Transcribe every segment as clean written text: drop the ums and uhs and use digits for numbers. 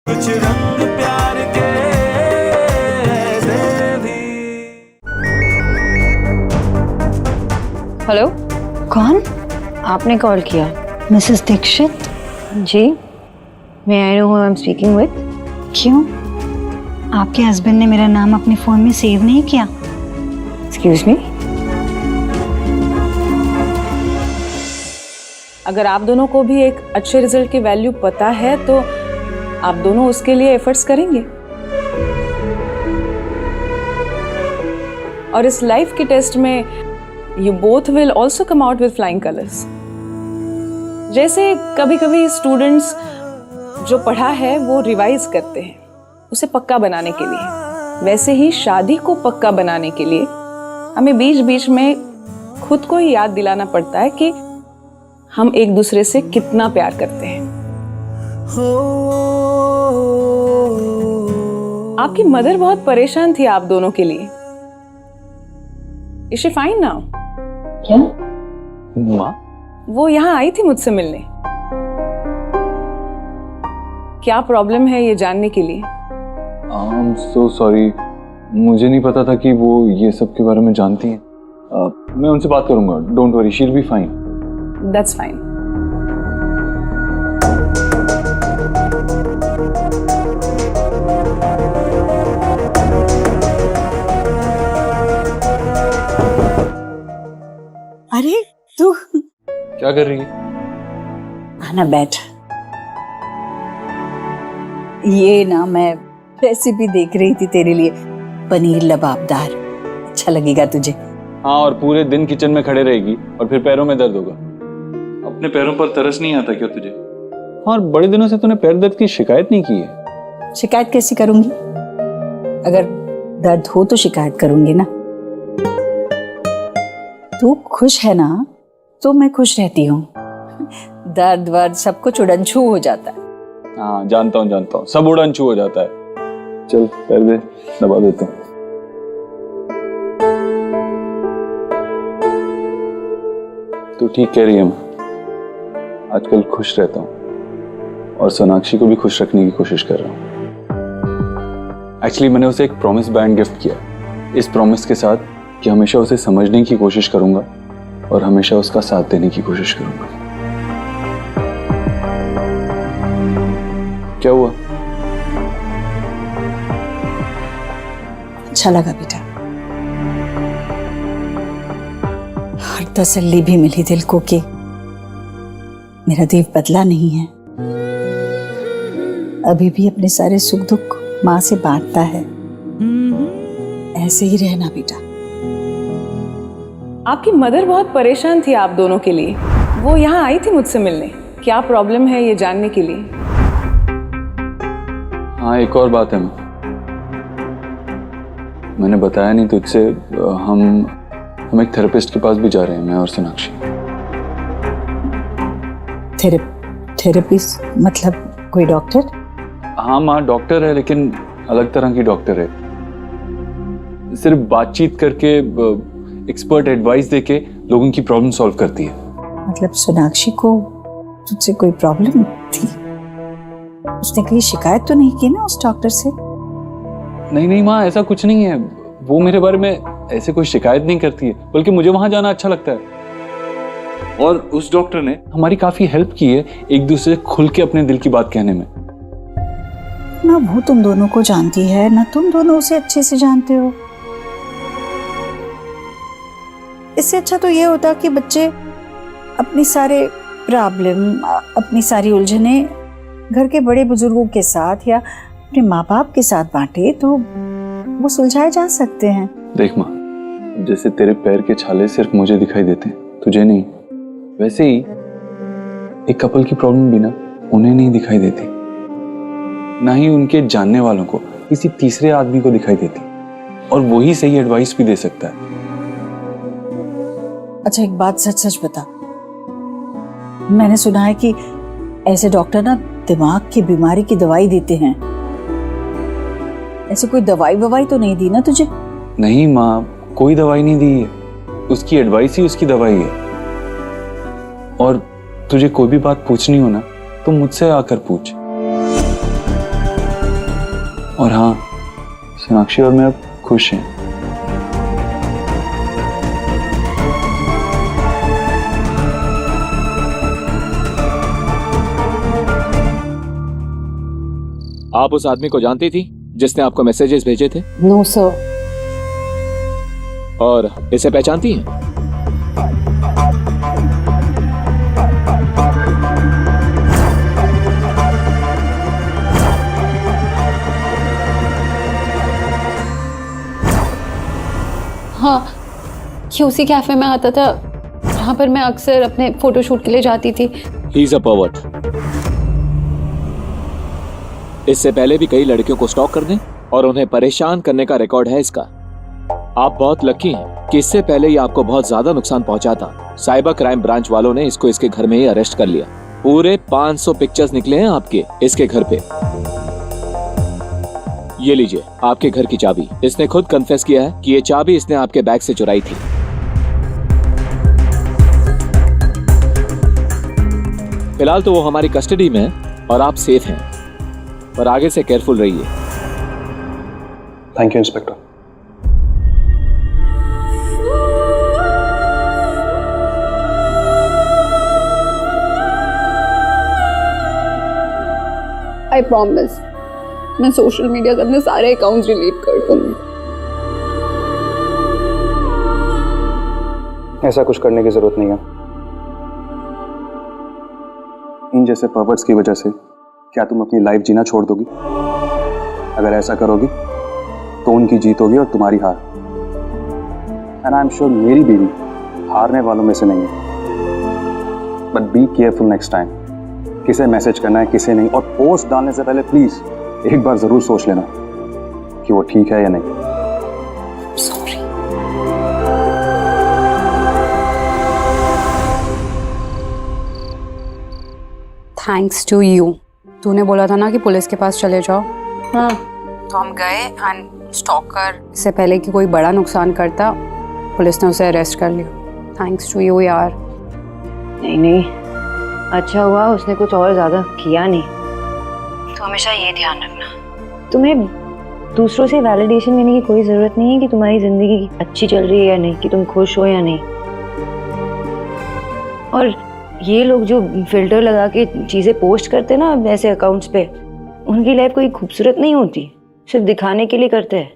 कुछ रंग प्यार के ऐसे भी। हेलो, कौन? आपने कॉल किया? मिसेस दीक्षित? जी, may I know who I am speaking with? क्यों? आपके हस्बैंड ने मेरा नाम अपने फोन में सेव नहीं किया? Excuse me. अगर आप दोनों को भी एक अच्छे रिजल्ट की वैल्यू पता है तो आप दोनों उसके लिए एफर्ट्स करेंगे। और इस लाइफ के टेस्ट में you both will also come out with flying colours. जैसे कभी कभी स्टूडेंट्स जो पढ़ा है वो रिवाइज करते हैं उसे पक्का बनाने के लिए, वैसे ही शादी को पक्का बनाने के लिए हमें बीच बीच में खुद को ही याद दिलाना पड़ता है कि हम एक दूसरे से कितना प्यार करते हैं। आपकी मदर बहुत परेशान थी आप दोनों के लिए। Is she fine now? क्या माँ? वो यहाँ आई थी मुझसे मिलने। क्या प्रॉब्लम है ये जानने के लिए। आई एम सो सॉरी, मुझे नहीं पता था कि वो ये सब के बारे में जानती हैं। मैं उनसे बात करूंगा, don't worry, she will be fine. That's fine. अरे तू क्या कर रही है? आना बैठ। ये ना मैं रेसिपी देख रही थी तेरे लिए, पनीर लबाबदार। अच्छा लगेगा तुझे। हाँ, और पूरे दिन किचन में खड़े रहेगी और फिर पैरों में दर्द होगा। अपने पैरों पर तरस नहीं आता क्या तुझे? और बड़े दिनों से तूने पैर दर्द की शिकायत नहीं की है। शिकायत कैसी करूंगी? अगर दर्द हो तो शिकायत करूंगी ना। तू खुश है ना तो मैं खुश रहती हूँ। दर्द वर्द सब कुछ उड़नछू हो जाता है। हाँ, जानता हूँ, सब उड़नछू हो जाता है। चल पैर दे, दबा देता हूँ। तो ठीक कह रही है मैं, आजकल खुश रहता हूँ और सोनाक्षी को भी खुश रखने की कोशिश कर रहा हूँ। एक्चुअली मैंने उसे एक प्रॉमिस बैंड गिफ्ट किया, इस प्रॉमिस के साथ कि हमेशा उसे समझने की कोशिश करूंगा और हमेशा उसका साथ देने की कोशिश करूंगा। क्या हुआ? अच्छा लगा बेटा, और तसल्ली भी मिली दिल को कि मेरा देव बदला नहीं है, अभी भी अपने सारे सुख दुख माँ से बांटता है। ऐसे ही रहना बेटा। आपकी मदर बहुत परेशान थी आप दोनों के लिए। वो यहाँ आई थी मुझसे मिलने। क्या प्रॉब्लम है ये जानने के लिए। हाँ, एक और बात है, मैंने बताया नहीं तुझसे, हम एक थेरेपिस्ट के पास भी जा रहे हैं, मैं और सोनाक्षी। थेरेपिस्ट मतलब कोई डॉक्टर? हाँ माँ, डॉक्टर है, लेकिन अलग तरह की डॉक्टर है। सिर्फ बातचीत करके, एक्सपर्ट एडवाइस देके लोगों की प्रॉब्लम सॉल्व करती है। मतलब सोनाक्षी को तुझसे कोई प्रॉब्लम थी? उसने कहीं शिकायत तो नहीं की ना उस डॉक्टर से? नहीं माँ, ऐसा कुछ नहीं है। वो मेरे बारे में ऐसे कोई शिकायत नहीं करती है, बल्कि मुझे वहां जाना अच्छा लगता है। और उस डॉक्टर ने हमारी काफी हेल्प की है एक दूसरे से खुल के अपने दिल की बात कहने में। ना वो तुम दोनों को जानती है ना तुम दोनों उसे अच्छे से जानते हो। इससे अच्छा तो ये होता कि बच्चे अपनी सारे प्रॉब्लम, अपनी सारी उलझने घर के बड़े बुजुर्गों के साथ या अपने माँ बाप के साथ बांटे तो वो सुलझाए जा सकते हैं। देख माँ, जैसे तेरे पैर के छाले सिर्फ मुझे दिखाई देते हैं, तुझे नहीं, वैसे ही एक कपल की प्रॉब्लम भी ना उन्हें नहीं दिखाई देती, ना ही उनके जानने वालों को, किसी तीसरे आदमी को दिखाई देती, और वही सही एडवाइस भी दे सकता है। अच्छा एक बात सच सच बता, मैंने सुना है कि ऐसे डॉक्टर ना दिमाग की बीमारी की दवाई देते हैं। ऐसे कोई दवाई ववाई तो नहीं दी ना तुझे? नहीं माँ, कोई दवाई नहीं दी है, उसकी एडवाइस ही उसकी दवाई है। और तुझे कोई भी बात पूछनी हो ना तो मुझसे आकर पूछ। और हाँ, सोनाक्षी और मैं अब खुश हैं। आप उस आदमी को जानती थी जिसने आपको मैसेजेस भेजे थे? No sir. और इसे पहचानती हैं? हाँ, ये उसी कैफे में आता था जहाँ पर मैं अक्सर अपने फोटोशूट के लिए जाती थी। He is a pervert. इससे पहले भी कई लड़कियों को स्टॉक करने और उन्हें परेशान करने का रिकॉर्ड है इसका। आप बहुत लकी हैं कि इससे पहले ये आपको बहुत ज्यादा नुकसान पहुंचाता। साइबर क्राइम ब्रांच वालों ने इसको इसके घर में ही अरेस्ट कर लिया। पूरे 500 पिक्चर्स निकले हैं आपके इसके घर पे। ये लीजिए आपके घर की चाबी। इसने खुद कन्फेस किया है कि ये चाबी इसने आपके बैग से चुराई थी। फिलहाल तो वो हमारी कस्टडी में है और आप सेफ हैं, पर आगे से केयरफुल रहिए। Thank you inspector. I promise मैं सोशल मीडिया के अपने सारे अकाउंट्स डिलीट कर दूंगी। ऐसा कुछ करने की जरूरत नहीं है। इन जैसे पर्वर्ट्स की वजह से क्या तुम अपनी लाइफ जीना छोड़ दोगी? अगर ऐसा करोगी तो उनकी जीत होगी और तुम्हारी हार। एंड आई एम श्योर मेरी बीवी हारने वालों में से नहीं है। But be careful next time. किसे मैसेज करना है किसे नहीं, और पोस्ट डालने से पहले प्लीज एक बार जरूर सोच लेना कि वो ठीक है या नहीं। सॉरी। Thanks to you. तूने बोला था ना कि पुलिस के पास चले जाओ। हाँ, तो हम गए एंड स्टॉकर से पहले कि कोई बड़ा नुकसान करता, पुलिस ने उसे अरेस्ट कर लिया। थैंक्स टू यू यार। नहीं, अच्छा हुआ उसने कुछ और ज्यादा किया नहीं। तो हमेशा ये ध्यान रखना, तुम्हें दूसरों से वैलिडेशन लेने की कोई जरूरत नहीं है कि तुम्हारी जिंदगी अच्छी चल रही है या नहीं, कि तुम खुश हो या नहीं। और ये लोग जो फिल्टर लगा के चीजें पोस्ट करते हैं ना ऐसे अकाउंट्स पे, उनकी लाइफ कोई खूबसूरत नहीं होती, सिर्फ दिखाने के लिए करते हैं।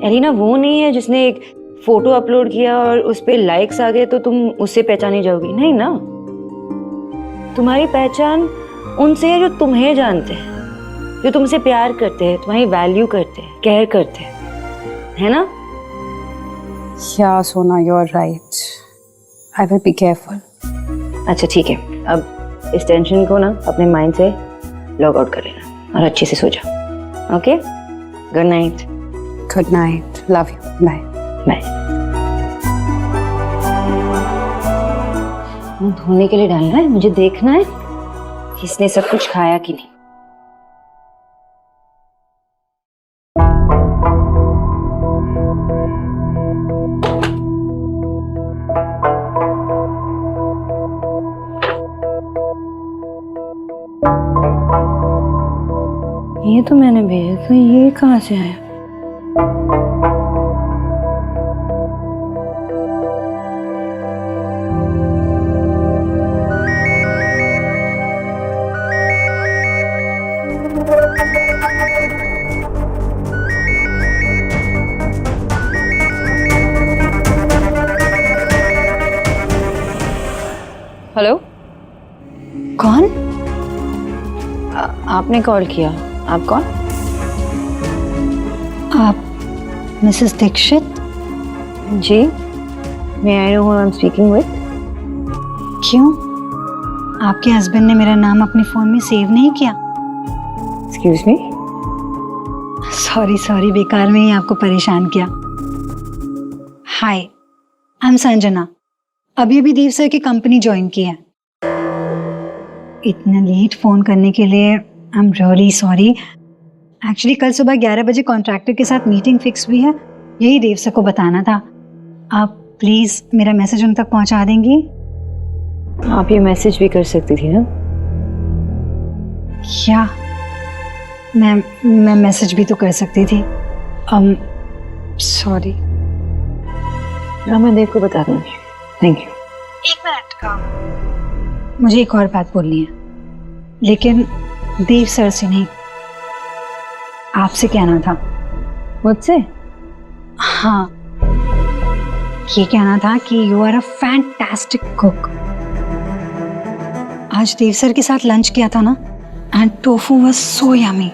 एलिना वो नहीं है जिसने एक फोटो अपलोड किया और उस पे लाइक्स आ गए तो तुम उससे पहचानी जाओगी, नहीं ना। तुम्हारी पहचान उनसे है जो तुम्हें जानते हैं, जो तुमसे प्यार करते हैं, तुम्हारी वैल्यू करते हैं, केयर करते हैं, है ना? या Sona, you are right. I will be careful. अच्छा ठीक है, अब इस टेंशन को ना अपने माइंड से लॉग आउट कर लेना और अच्छे से सो जाओ। Okay, good night. Good night, love you, bye bye. मुंह धोने के लिए डालना है, मुझे देखना है कि इसने सब कुछ खाया कि नहीं। ये तो मैंने भेजा था, ये कहाँ से आया? हेलो, कौन? आपने कॉल किया? आप कौन? आप मिसेस दीक्षित? जी, may I know who I am speaking with? क्यों, आपके हस्बैंड ने मेरा नाम अपने फोन में सेव नहीं किया? Excuse me? सॉरी, बेकार में ही आपको परेशान किया। हाय, आई एम संजना। अभी देव सर की कंपनी ज्वाइन की है। इतना लेट फोन करने के लिए I am really sorry. Actually कल सुबह 11 बजे कॉन्ट्रैक्टर के साथ मीटिंग फिक्स हुई है, यही देव सर को बताना था। आप प्लीज मेरा मैसेज उन तक पहुंचा देंगी? आप ये मैसेज भी कर सकती थी ना। क्या मैं मैसेज भी तो कर सकती थी। सॉरी। मैं देव को बता दूंगी। Thank you. एक मिनट, मुझे एक और बात बोलनी है, लेकिन देव सर से नहीं, आपसे कहना था। मुझसे? हाँ, ये कहना था कि you are a fantastic cook. आज देव सर के साथ लंच किया था ना, and tofu was so yummy.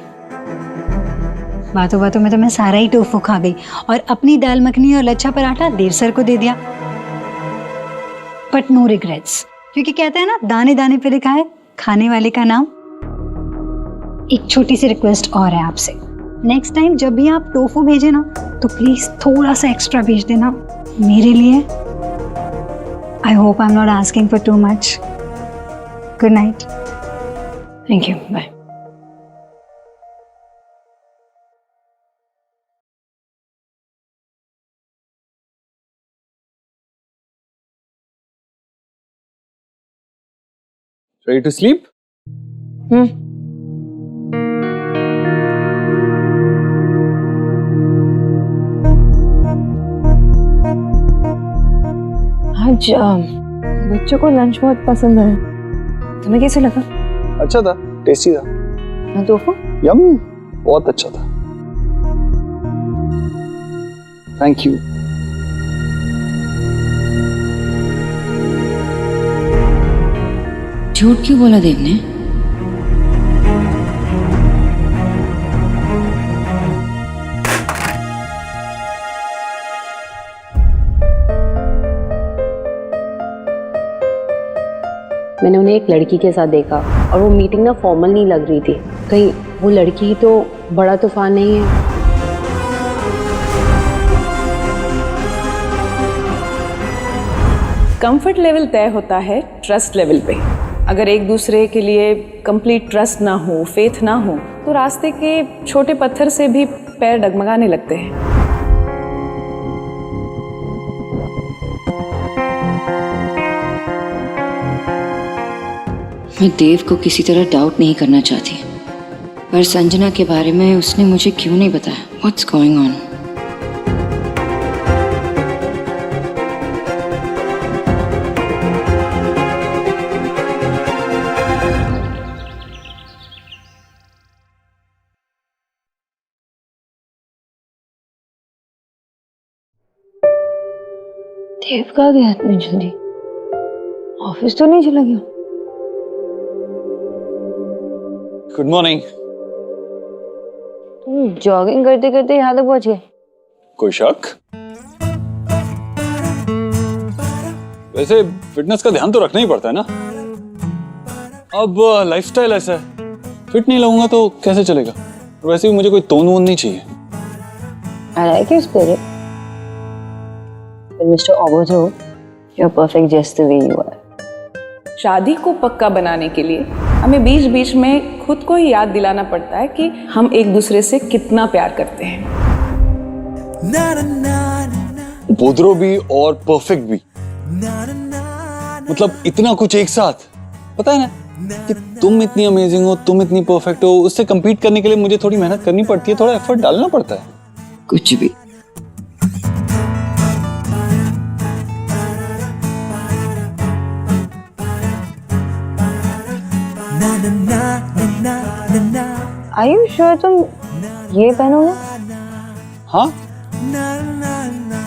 बातों बातों में तो मैं सारा ही टोफू खा गई और अपनी दाल मखनी और लच्छा पराठा देव सर को दे दिया। बट नो रिग्रेट्स, क्योंकि कहते हैं ना, दाने दाने पे लिखा है खाने वाले का नाम। एक छोटी सी रिक्वेस्ट और है आपसे, नेक्स्ट टाइम जब भी आप टोफू भेजे ना, तो प्लीज थोड़ा सा एक्स्ट्रा भेज देना मेरे लिए। I hope I am not asking for too much. Good night. Thank you, bye. Ready to sleep? आज बच्चों को लंच बहुत पसंद है। तुम्हें कैसे लगा? अच्छा था, टेस्टी था। टोफू? यम्मी, बहुत अच्छा था। Thank you. झूठ क्यों बोला देव ने? मैंने उन्हें एक लड़की के साथ देखा और वो मीटिंग ना फॉर्मल नहीं लग रही थी। कहीं वो लड़की ही तो बड़ा तूफान नहीं है? कंफर्ट लेवल तय होता है ट्रस्ट लेवल पे। अगर एक दूसरे के लिए कंप्लीट ट्रस्ट ना हो, फेथ ना हो, तो रास्ते के छोटे पत्थर से भी पैर डगमगाने लगते हैं। मैं देव को किसी तरह डाउट नहीं करना चाहती, पर संजना के बारे में उसने मुझे क्यों नहीं बताया? What's going on? देव कहाँ गया इतनी जल्दी? ऑफिस तो नहीं चला गया? Good morning. तुम जॉगिंग करते करते यहाँ तक पहुंच गए? कोई शक? वैसे फिटनेस का ध्यान तो रखना ही पड़ता है ना। अब लाइफस्टाइल ऐसा है, फिट नहीं लगूंगा तो कैसे चलेगा। वैसे भी मुझे कोई तोन वोन नहीं चाहिए। I like your spirit. But Mr. Obodro, you're perfect just the way you are. शादी को पक्का बनाने के लिए हमें बीच बीच में खुद को ही याद दिलाना पड़ता है कि हम एक दूसरे से कितना प्यार करते हैं। बोधरो भी और परफेक्ट भी, मतलब इतना कुछ एक साथ। पता है ना कि तुम इतनी अमेजिंग हो, तुम इतनी परफेक्ट हो, उससे compete करने के लिए मुझे थोड़ी मेहनत करनी पड़ती है, थोड़ा एफर्ट डालना पड़ता है। कुछ भी। Are you sure तुम ये पहनोगे? हाँ,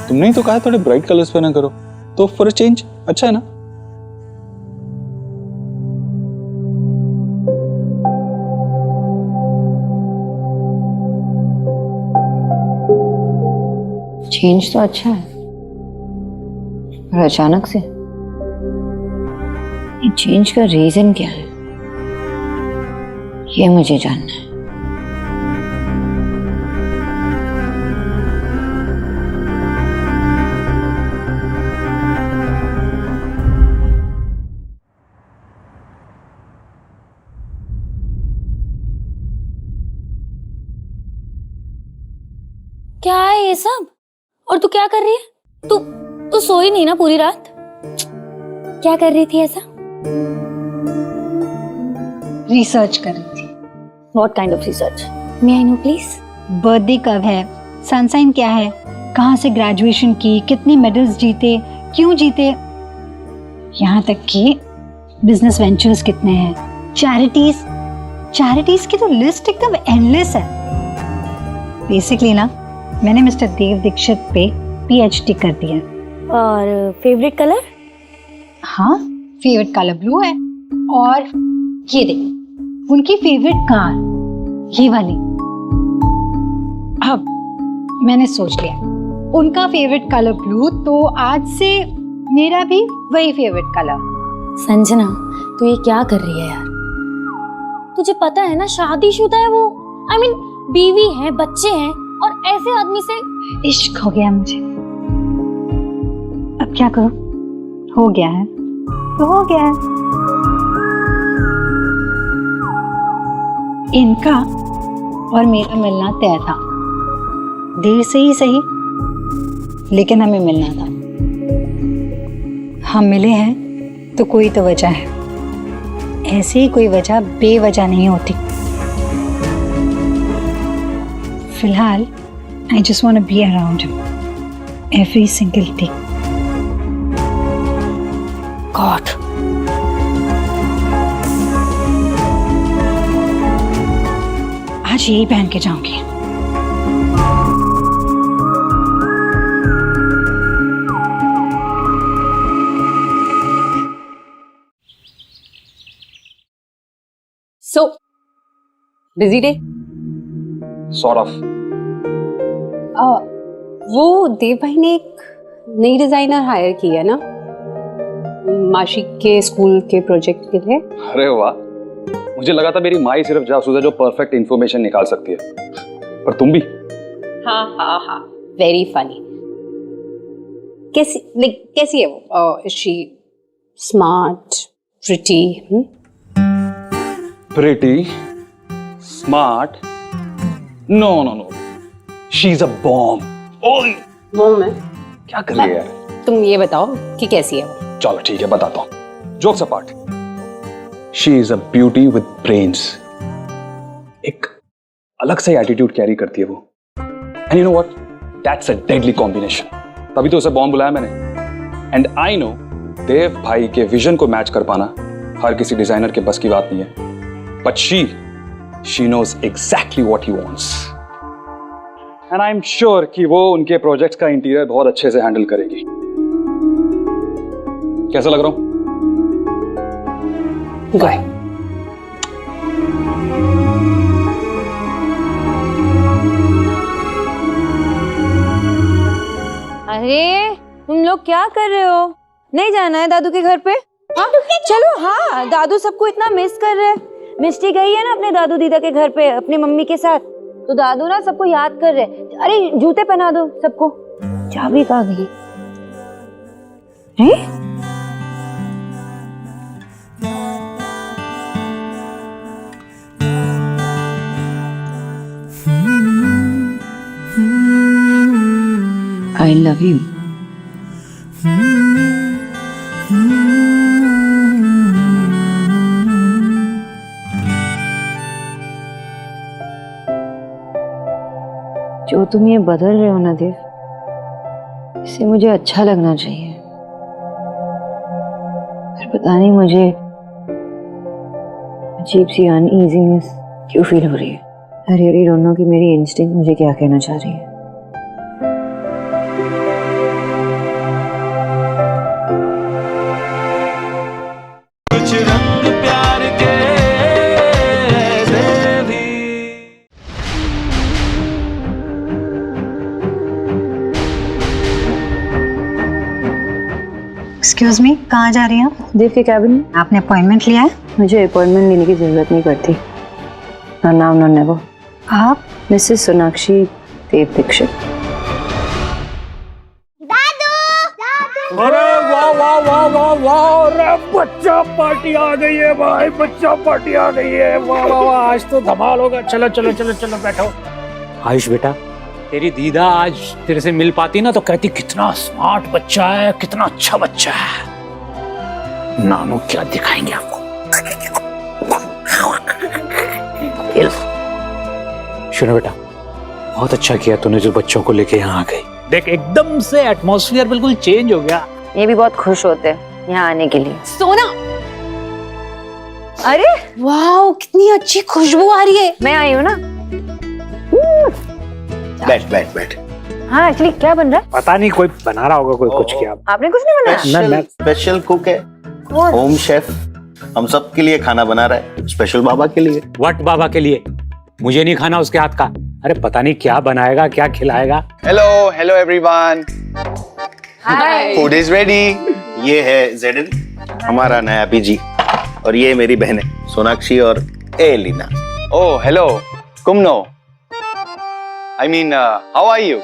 तुमने ही तो कहा थोड़े ब्राइट कलर्स पहना करो, तो फॉर अ चेंज अच्छा है ना। चेंज तो अच्छा है, पर अचानक से ये चेंज का रीजन क्या है, ये मुझे जानना है। क्या है ये सब? और तू क्या कर रही है? तू सोई नहीं ना पूरी रात? क्या कर रही थी ऐसा? रिसर्च कर रही थी। What kind of research? May I no please? Birthday कब है, सनसाइन क्या है, कहाँ से ग्रेजुएशन की, कितने मेडल्स जीते, क्यों जीते, यहाँ तक कि बिजनेस वेंचर्स कितने हैं, चैरिटीज की तो लिस्ट एकदम एंडलेस है। बेसिकली ना मैंने मिस्टर देव दीक्षित पे PhD कर दिया। और फेवरेट कलर? हाँ, फेवरेट कलर ब्लू है। और ये देख, उनकी फेवरेट कार ये वाली। अब मैंने सोच लिया उनका फेवरेट कलर ब्लू, तो आज से मेरा भी वही फेवरेट कलर। संजना, तू ये क्या कर रही है यार? तुझे पता है ना शादीशुदा है वो। I mean, बीवी है, बच्चे हैं, और ऐसे आदमी से इश्क हो गया मुझे। अब क्या करूं? हो गया है तो हो गया है। इनका और मेरा मिलना तय था, देर से ही सही, लेकिन हमें मिलना था। हम मिले हैं तो कोई तो वजह है, ऐसे ही कोई वजह बेवजह नहीं होती। फिलहाल I just want to be around him every single day. God. आज यही पहन के जाऊंगी। So, busy day? Sort of. वो देव भाई ने एक नई डिजाइनर हायर की है ना, माशी के स्कूल के प्रोजेक्ट के लिए। अरे वाह, मुझे लगा था मेरी माँ ही सिर्फ जासूस है जो परफेक्ट इंफॉर्मेशन निकाल सकती है, पर तुम भी। हाँ, वेरी फनी। कैसी है वो? She smart, pretty? Pretty, smart. No. She's a bomb. ओए, बॉम्ब है? क्या कर रही है यार? तुम ये बताओ कि कैसी है वो? चलो ठीक है, बताता हूँ। Jokes apart. She is a beauty with brains. एक अलग सा एटीट्यूड कैरी करती है वो। And you know what? That's a deadly combination. तभी तो उसे बॉम्ब बुलाया मैंने। And I know देव भाई के विजन को मैच कर पाना हर किसी डिजाइनर के बस की बात नहीं है। But she knows exactly what he wants. And I'm sure कि वो उनके प्रोजेक्ट्स का इंटीरियर बहुत अच्छे से हैंडल करेगी। कैसा लग रहा हूं? गाय। अरे तुम लोग क्या कर रहे हो? नहीं जाना है दादू के घर पे? हाँ? चलो, हाँ, दादू सबको इतना मिस कर रहे हैं। मिस्टी गई है ना अपने दादू दीदा के घर पे अपनी मम्मी के साथ, तो दादू ना सबको याद कर रहे हैं। अरे जूते पहना दो सबको। चाबी कहाँ गई? हैं? I love you. जो तुम ये बदल रहे हो ना देव, इससे मुझे अच्छा लगना चाहिए, पर पता नहीं मुझे अजीब सी अनईजीनेस क्यों फील हो रही है। आई रियली डोंट नो कि मेरी इंस्टिंक्ट मुझे क्या कहना चाह रही है। कुछ रंग प्यार के ऐसे भी। एक्सक्यूज मी, कहाँ जा रही हैं आप? देव के कैबिन में। आपने अपॉइंटमेंट लिया है? मुझे अपॉइंटमेंट लेने की जरूरत नहीं पड़ती। ना नाम ना नेवर। आप? मिसेस सोनाक्षी देव दीक्षित। अरे वाह वाह वाह वाह वाह, अरे बच्चा पार्टी आ गई है भाई, बच्चा पार्टी आ गई है। वाह वाह वाह, आज तो धमाल होगा। चलो चलो चलो चलो बैठो। आयुष बेटा, तेरी दीदा आज तेरे से मिल पाती ना तो कहती कितना स्मार्ट बच्चा है, कितना अच्छा बच्चा है। नानू क्या दिखाएंगे आपको। सुनो बेटा, बहुत अच्छा किया तूने जो बच्चों को लेके यहाँ आ गई। देख एकदम से एटमॉस्फेयर बिल्कुल चेंज हो गया। ये भी बहुत खुश होते हैं यहाँ आने के लिए। सोना, अरे वाह कितनी अच्छी खुशबू आ रही है। मैं आई हूँ ना। बैठ बैठ बैठ। हाँ एक्चुअली क्या बन रहा है? पता नहीं कोई बना रहा होगा, कोई कुछ किया। आपने कुछ नहीं बनाया? मैं स्पेशल कुक है, कौन? होम शेफ, हम सब के लिए खाना बना रहा है, स्पेशल बाबा के लिए। व्हाट बाबा के लिए? मुझे नहीं खाना उसके हाथ का। अरे पता नहीं क्या बनाएगा, क्या खिलाएगा। Hello hello everyone, hi. Food is ready. ये है जेडन, हमारा नया पीजी, और ये मेरी बहनें सोनाक्षी और एलिना। ओह हेलो कुमनो, I mean how are you?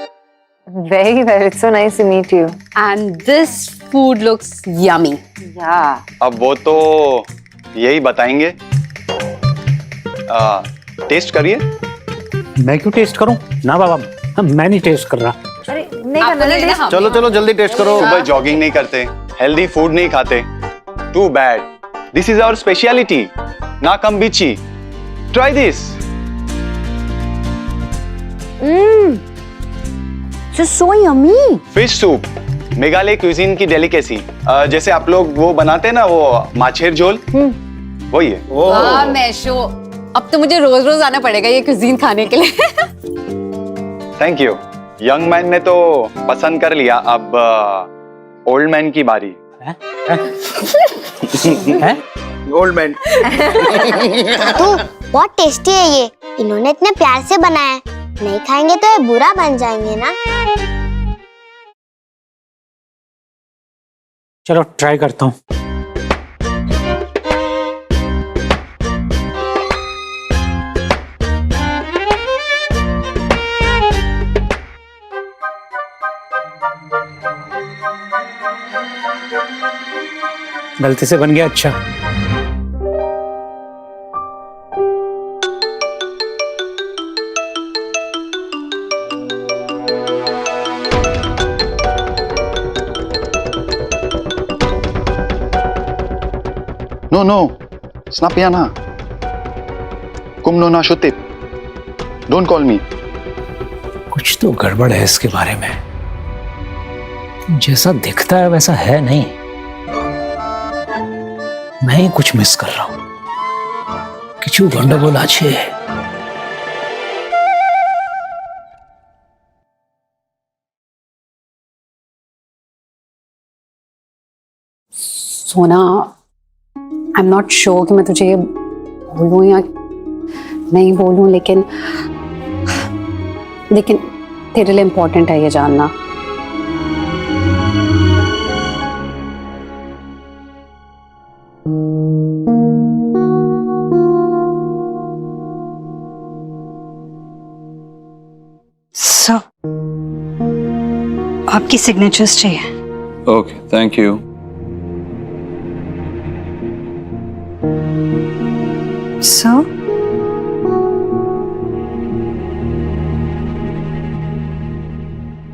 Very well. It's so nice to meet you. And this food looks yummy. Yeah. अब वो तो यही बताएंगे। टेस्ट करिए। मैं क्यों टेस्ट करूं? ना बाबा, मैं नहीं टेस्ट कर रहा। अरे नहीं करना नहीं। चलो चलो जल्दी टेस्ट करो। सुबह जॉगिंग नहीं करते, हेल्दी फूड नहीं खाते। Too bad, this is our speciality, nakham bitchi. Try this. So yummy. Fish soup, Meghalaya cuisine की डेलिकेसी। जैसे आप लोग वो बनाते हैं ना, वो माछेर झोल, वही है। वाह मैशो, अब तो मुझे रोज रोज आना पड़ेगा ये कुजीन खाने के लिए। Thank you. यंग मैन ने तो पसंद कर लिया, अब ओल्ड मैन की बारी। Old man. तो बहुत टेस्टी है ये, इन्होंने इतने प्यार से बनाया है, नहीं खाएंगे तो ये बुरा बन जाएंगे ना। चलो ट्राई करता हूँ। गलती से बन गया। अच्छा No, no, snap yana. Kumno na shutip. Don't call me. कुछ तो गड़बड़ है इसके बारे में। जैसा दिखता है वैसा है नहीं। मैं ही कुछ मिस कर रहा हूं। किचू गंडगोल আছে। सोना, आई एम नॉट श्योर कि मैं तुझे ये बोलूं या नहीं बोलूं, लेकिन तेरे लिए इम्पोर्टेंट है ये जानना। सर, आपकी सिग्नेचर्स चाहिए। Okay, thank you. सर,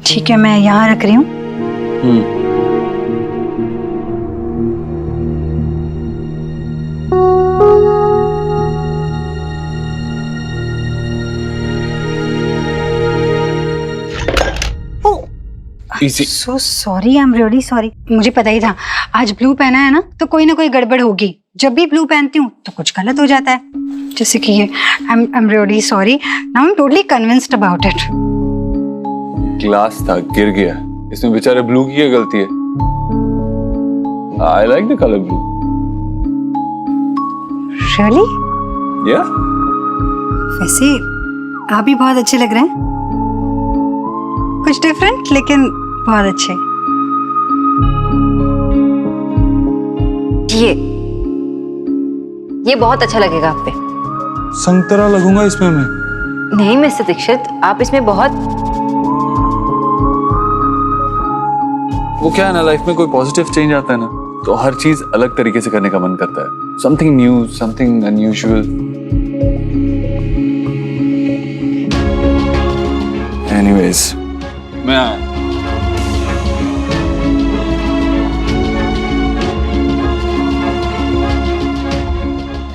ठीक है, मैं यहाँ रख रही हूँ। So sorry, I am really sorry. मुझे पता ही था आज ब्लू पहना है ना, तो कोई ना कोई गड़बड़ होगी। जब भी ब्लू पहनती हूँ तो कुछ गलत हो जाता है, जैसे कि ये। I am really sorry, now I am totally convinced about it. Glass था, गिर गया। इसमें बेचारे ब्लू की क्या गलती है? I like the colour blue. Really? या? वैसे आप भी बहुत अच्छे लग रहे हैं, कुछ डिफरेंट लेकिन बहुत अच्छे। ये बहुत अच्छा लगेगा आप पे। संतरा लगूंगा इसमें मैं? नहीं मिस्टर दीक्षित, आप इसमें बहुत। वो क्या है ना, लाइफ में कोई पॉजिटिव चेंज आता है ना, तो हर चीज अलग तरीके से करने का मन करता है। Something new, something unusual. Anyways, मैं आया।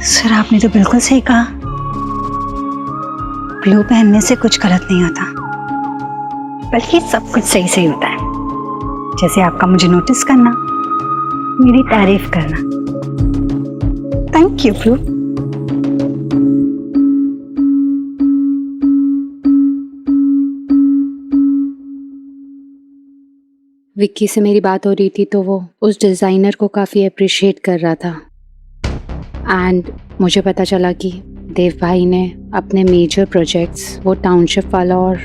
सर, आपने तो बिल्कुल सही कहा। ब्लू पहनने से कुछ गलत नहीं होता, बल्कि सब कुछ सही सही होता है। जैसे आपका मुझे नोटिस करना, मेरी तारीफ करना। Thank you blue. विक्की से मेरी बात हो रही थी तो वो उस डिज़ाइनर को काफ़ी अप्रिशिएट कर रहा था एंड मुझे पता चला कि देव भाई ने अपने मेजर प्रोजेक्ट्स, वो टाउनशिप वाला और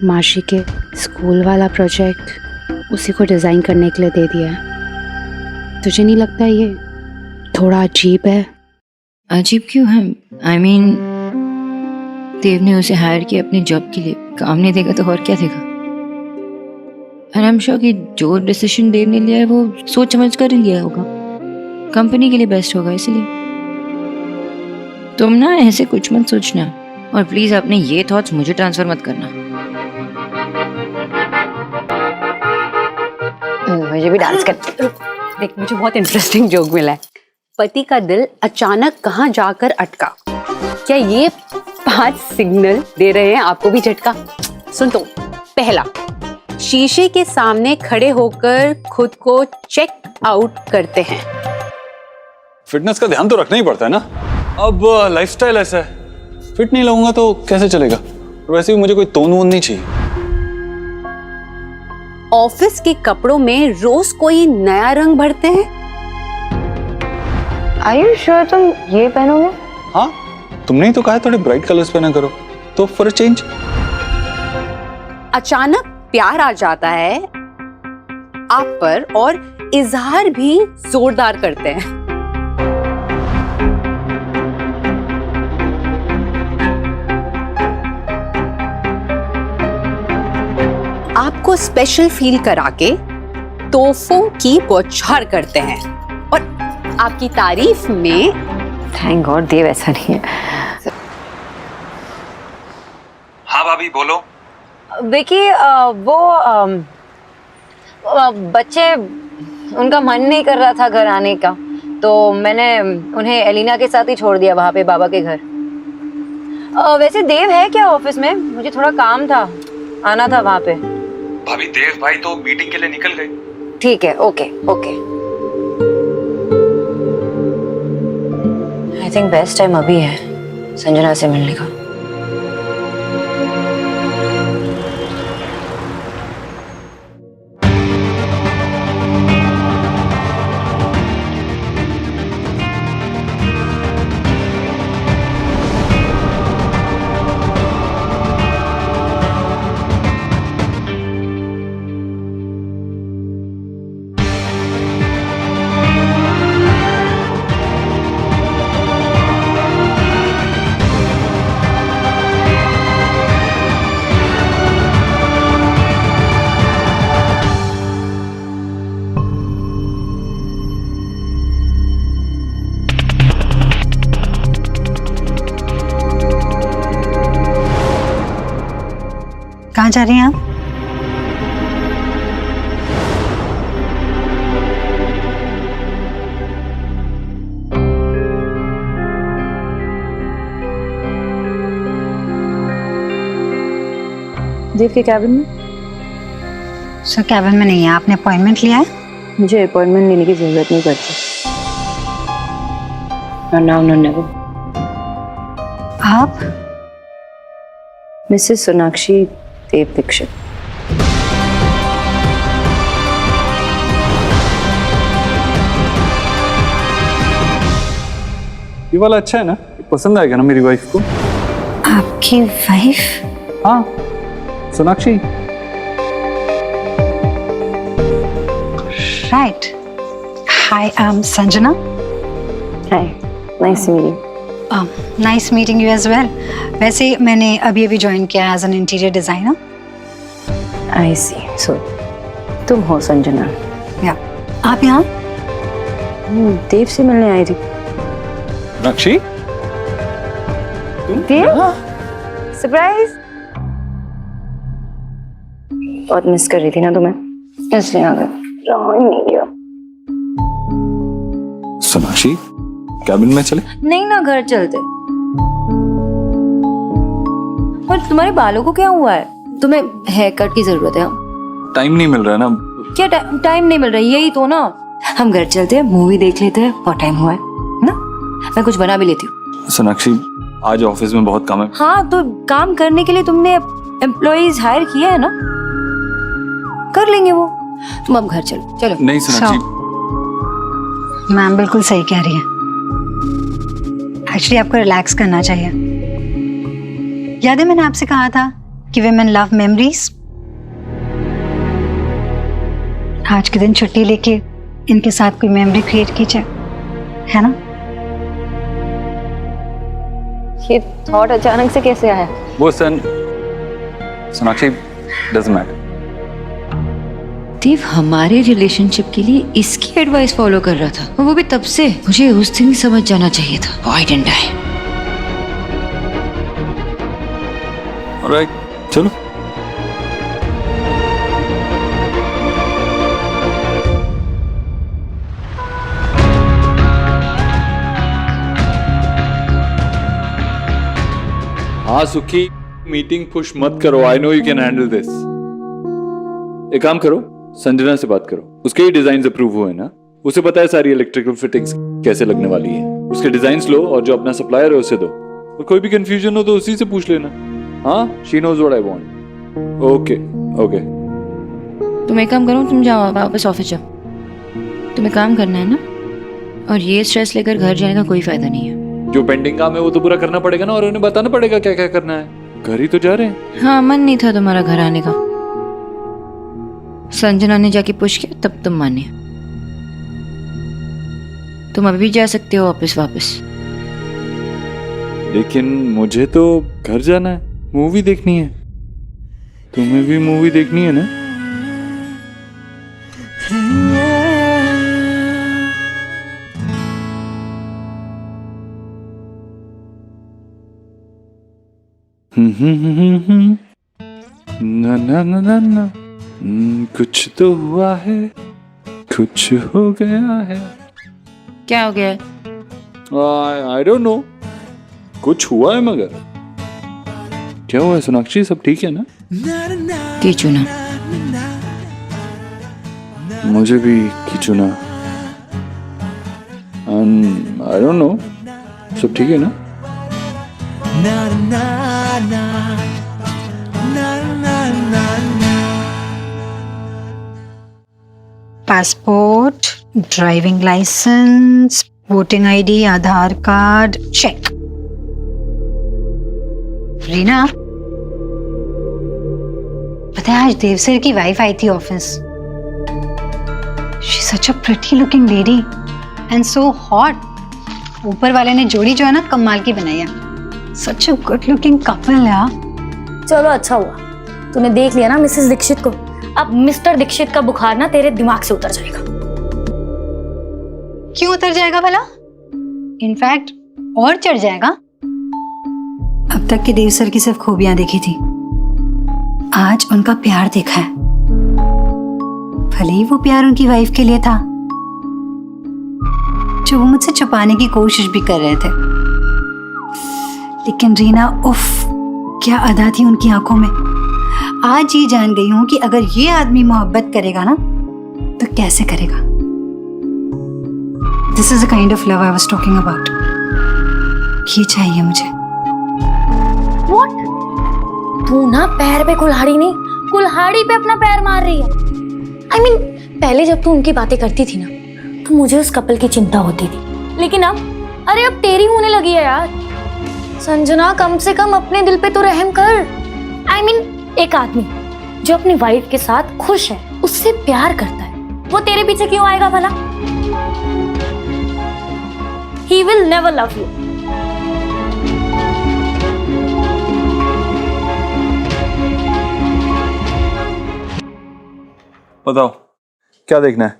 माशी के स्कूल वाला प्रोजेक्ट, उसी को डिज़ाइन करने के लिए दे दिया है। तुझे नहीं लगता ये थोड़ा अजीब है? अजीब क्यों है? आई मीन देव ने उसे हायर किया अपने जॉब के लिए, काम नहीं देगा तो और क्या देगा? एंड आई एम श्योर कि जो डिसीजन देव ने लिया है वो सोच समझ कर ही लिया होगा, कंपनी के लिए बेस्ट होगा। इसलिए तुम ना ऐसे कुछ मत सोचना, और प्लीज अपने ये थॉट्स मुझे ट्रांसफर मत करना। मुझे भी डांस कर। देख, मुझे बहुत इंटरेस्टिंग जोक मिला है। पति का दिल अचानक कहाँ जाकर अटका। क्या ये 5 सिग्नल दे रहे हैं आपको भी झटका? सुन तो, पहला, शीशे के सामने खड़े होकर खुद को चेक आउट करते हैं। फिटनेस का ध्यान तो रखना ही पड़ता है ना। अब लाइफस्टाइल ऐसा है, फिट नहीं लगूंगा तो कैसे चलेगा। और वैसे भी मुझे कोई तोन वोन नहीं चाहिए। ऑफिस के कपड़ों में रोज कोई नया रंग भरते हैं। आर यू श्योर तुम ये पहनोगे? हाँ, तुमने ही तो कहा थोड़े ब्राइट कलर्स पहना करो, तो फॉर अ चेंज। अचानक प्यार आ जाता है आप पर और इजहार भी जोरदार करते हैं। आपको स्पेशल फील करा के तोहफों की बौछार करते हैं और आपकी तारीफ में। थैंक गॉड देव ऐसा नहीं है। हाँ भाभी बोलो। विकी, वो बच्चे, उनका मन नहीं कर रहा था घर आने का, तो मैंने उन्हें एलिना के साथ ही छोड़ दिया वहाँ पे बाबा के घर। वैसे देव है क्या ऑफिस में? मुझे थोड़ा काम था, आना था वहाँ पे। भाभी देव भाई तो मीटिंग के लिए निकल गए। ठीक है, okay okay. I think best time अभी है संजना से मिलने का। कहाँ जा रही हैं आप? देव के कैबिन में। सर कैबिन में नहीं है, आपने अपॉइंटमेंट लिया है? मुझे अपॉइंटमेंट लेने की जरूरत नहीं पड़ती। Now no never. आप? मिसेस सोनाक्षी देव दीक्षित। ये वाला अच्छा है ना? पसंद आएगा ना मेरी वाइफ को? आपकी वाइफ? हाँ, Sonakshi. Right. Hi, I am Sanjana. Hi, nice meeting. Nice meeting you as well. वैसे मैंने अभी ज्वाइन किया as an interior designer. I see. So तुम हो संजना? या आप यहाँ? देव से मिलने आई थी। सोनाक्षी, देव? सरप्राइज। बहुत मिस कर रही थी ना तुम्हें, इसलिए आ गए। नहीं गया। सोनाक्षी, कैबिन में चले? नहीं ना, घर चलते। और तुम्हारे बालों को क्या हुआ है? तुम्हें हेयर कट की जरूरत है? टाइम नहीं मिल रहा है ना। क्या टाइम नहीं मिल रहा? यही तो ना। हम घर चलते हैं, मूवी देख लेते हैं, बहुत टाइम हुआ है ना। मैं कुछ बना भी लेती हूँ। सोनाक्षी आज ऑफिस में बहुत काम है। हाँ तो काम करने के लिए तुमने एम्प्लॉइज हायर किया है ना, कर लेंगे वो। तुम अब घर चलो। चलो। नहीं सोनाक्षी, मैम बिल्कुल सही कह रही है। एक्चुअली आपको रिलैक्स करना चाहिए। याद है मैंने आपसे कहा था कि women love memories। आज के दिन छुट्टी लेके इनके साथ कोई मेमोरी क्रिएट कीजिए, है ना? ये थॉट अचानक से कैसे आया? वो सोनाक्षी डजंट मैटर। देव हमारे रिलेशनशिप के लिए इसकी एडवाइस फॉलो कर रहा था, और वो भी तब से। मुझे उस दिन समझ जाना चाहिए था। Why didn't I? ऑलराइट, चलो। हाँ सुखी, मीटिंग पुश मत करो। I know you can handle this. एक काम करो, संजना से बात करो। उसके ही डिजाइन अप्रूव हुए ना, उसे पता है सारी इलेक्ट्रिकल फिटिंग्स कैसे लगने वाली है। उसके डिजाइन्स लो और जो अपना सप्लायर है उसे दो, और कोई भी कंफ्यूजन हो तो उसी से पूछ लेना। हाँ, she knows what I want. Okay okay. तुम एक काम करो, तुम जाओ वापस ऑफिस जाओ। तुम्हें काम करना है ना, और ये स्ट्रेस लेकर घर जाने का कोई फायदा नहीं है। जो पेंडिंग काम है वो तो पूरा करना पड़ेगा ना, और उन्हें बताना पड़ेगा क्या क्या करना है। घर ही तो जा रहे हैं। हाँ, मन नहीं था तुम्हारा घर आने का। संजना ने जाके पुश किया तब तुम माने। तुम अभी भी जा सकते हो ऑफिस वापस। लेकिन मुझे तो घर जाना है, मूवी देखनी है। तुम्हें भी मूवी देखनी है ना? ना ना ना ना ना, कुछ तो हुआ है, कुछ हो गया है। क्या हो गया है? आई डोंट नो, कुछ हुआ है। मगर क्या हुआ है सोनाक्षी? सब ठीक है ना? कीचुना। मुझे भी कीचुना। आई डोंट नो, सब ठीक है ना? Passport, driving licence, voting ID, Aadhaar card, check. Reena, पता है आज देव सर की वाइफ आई थी office. She such a pretty looking lady and so hot. ऊपर वाले ने जोड़ी जो है ना कमाल की बनाई है। सच अ गुड लुकिंग कपल यार। चलो अच्छा हुआ तूने देख लिया ना मिसेस दीक्षित को। अब मिस्टर दीक्षित का बुखार ना तेरे दिमाग से उतर जाएगा। क्यों उतर जाएगा भला? इनफैक्ट और चढ़ जाएगा। अब तक के देव सर की सिर्फ खूबियां देखी थी, आज उनका प्यार देखा है। भले ही वो प्यार उनकी वाइफ के लिए था, जो वो मुझसे छुपाने की कोशिश भी कर रहे थे। लेकिन रीना, उफ, क्या अदा थी उनकी आंखों में। आज ये जान गई हूं कि अगर ये आदमी मोहब्बत करेगा ना तो कैसे करेगा। This is the kind of love I was talking about. ये चाहिए मुझे। व्हाट? तू ना पैर पे कुल्हाड़ी नहीं, कुल्हाड़ी पे अपना पैर मार रही है। I mean, पहले जब तू उनकी बातें करती थी ना तो मुझे उस कपल की चिंता होती थी, लेकिन अब अरे अब तेरी होने लगी है यार। संजना, कम से कम अपने दिल पे तो रहम कर। I mean, एक आदमी जो अपनी वाइफ के साथ खुश है, उससे प्यार करता है, वो तेरे पीछे क्यों आएगा भला? He will never love you. बताओ क्या देखना है?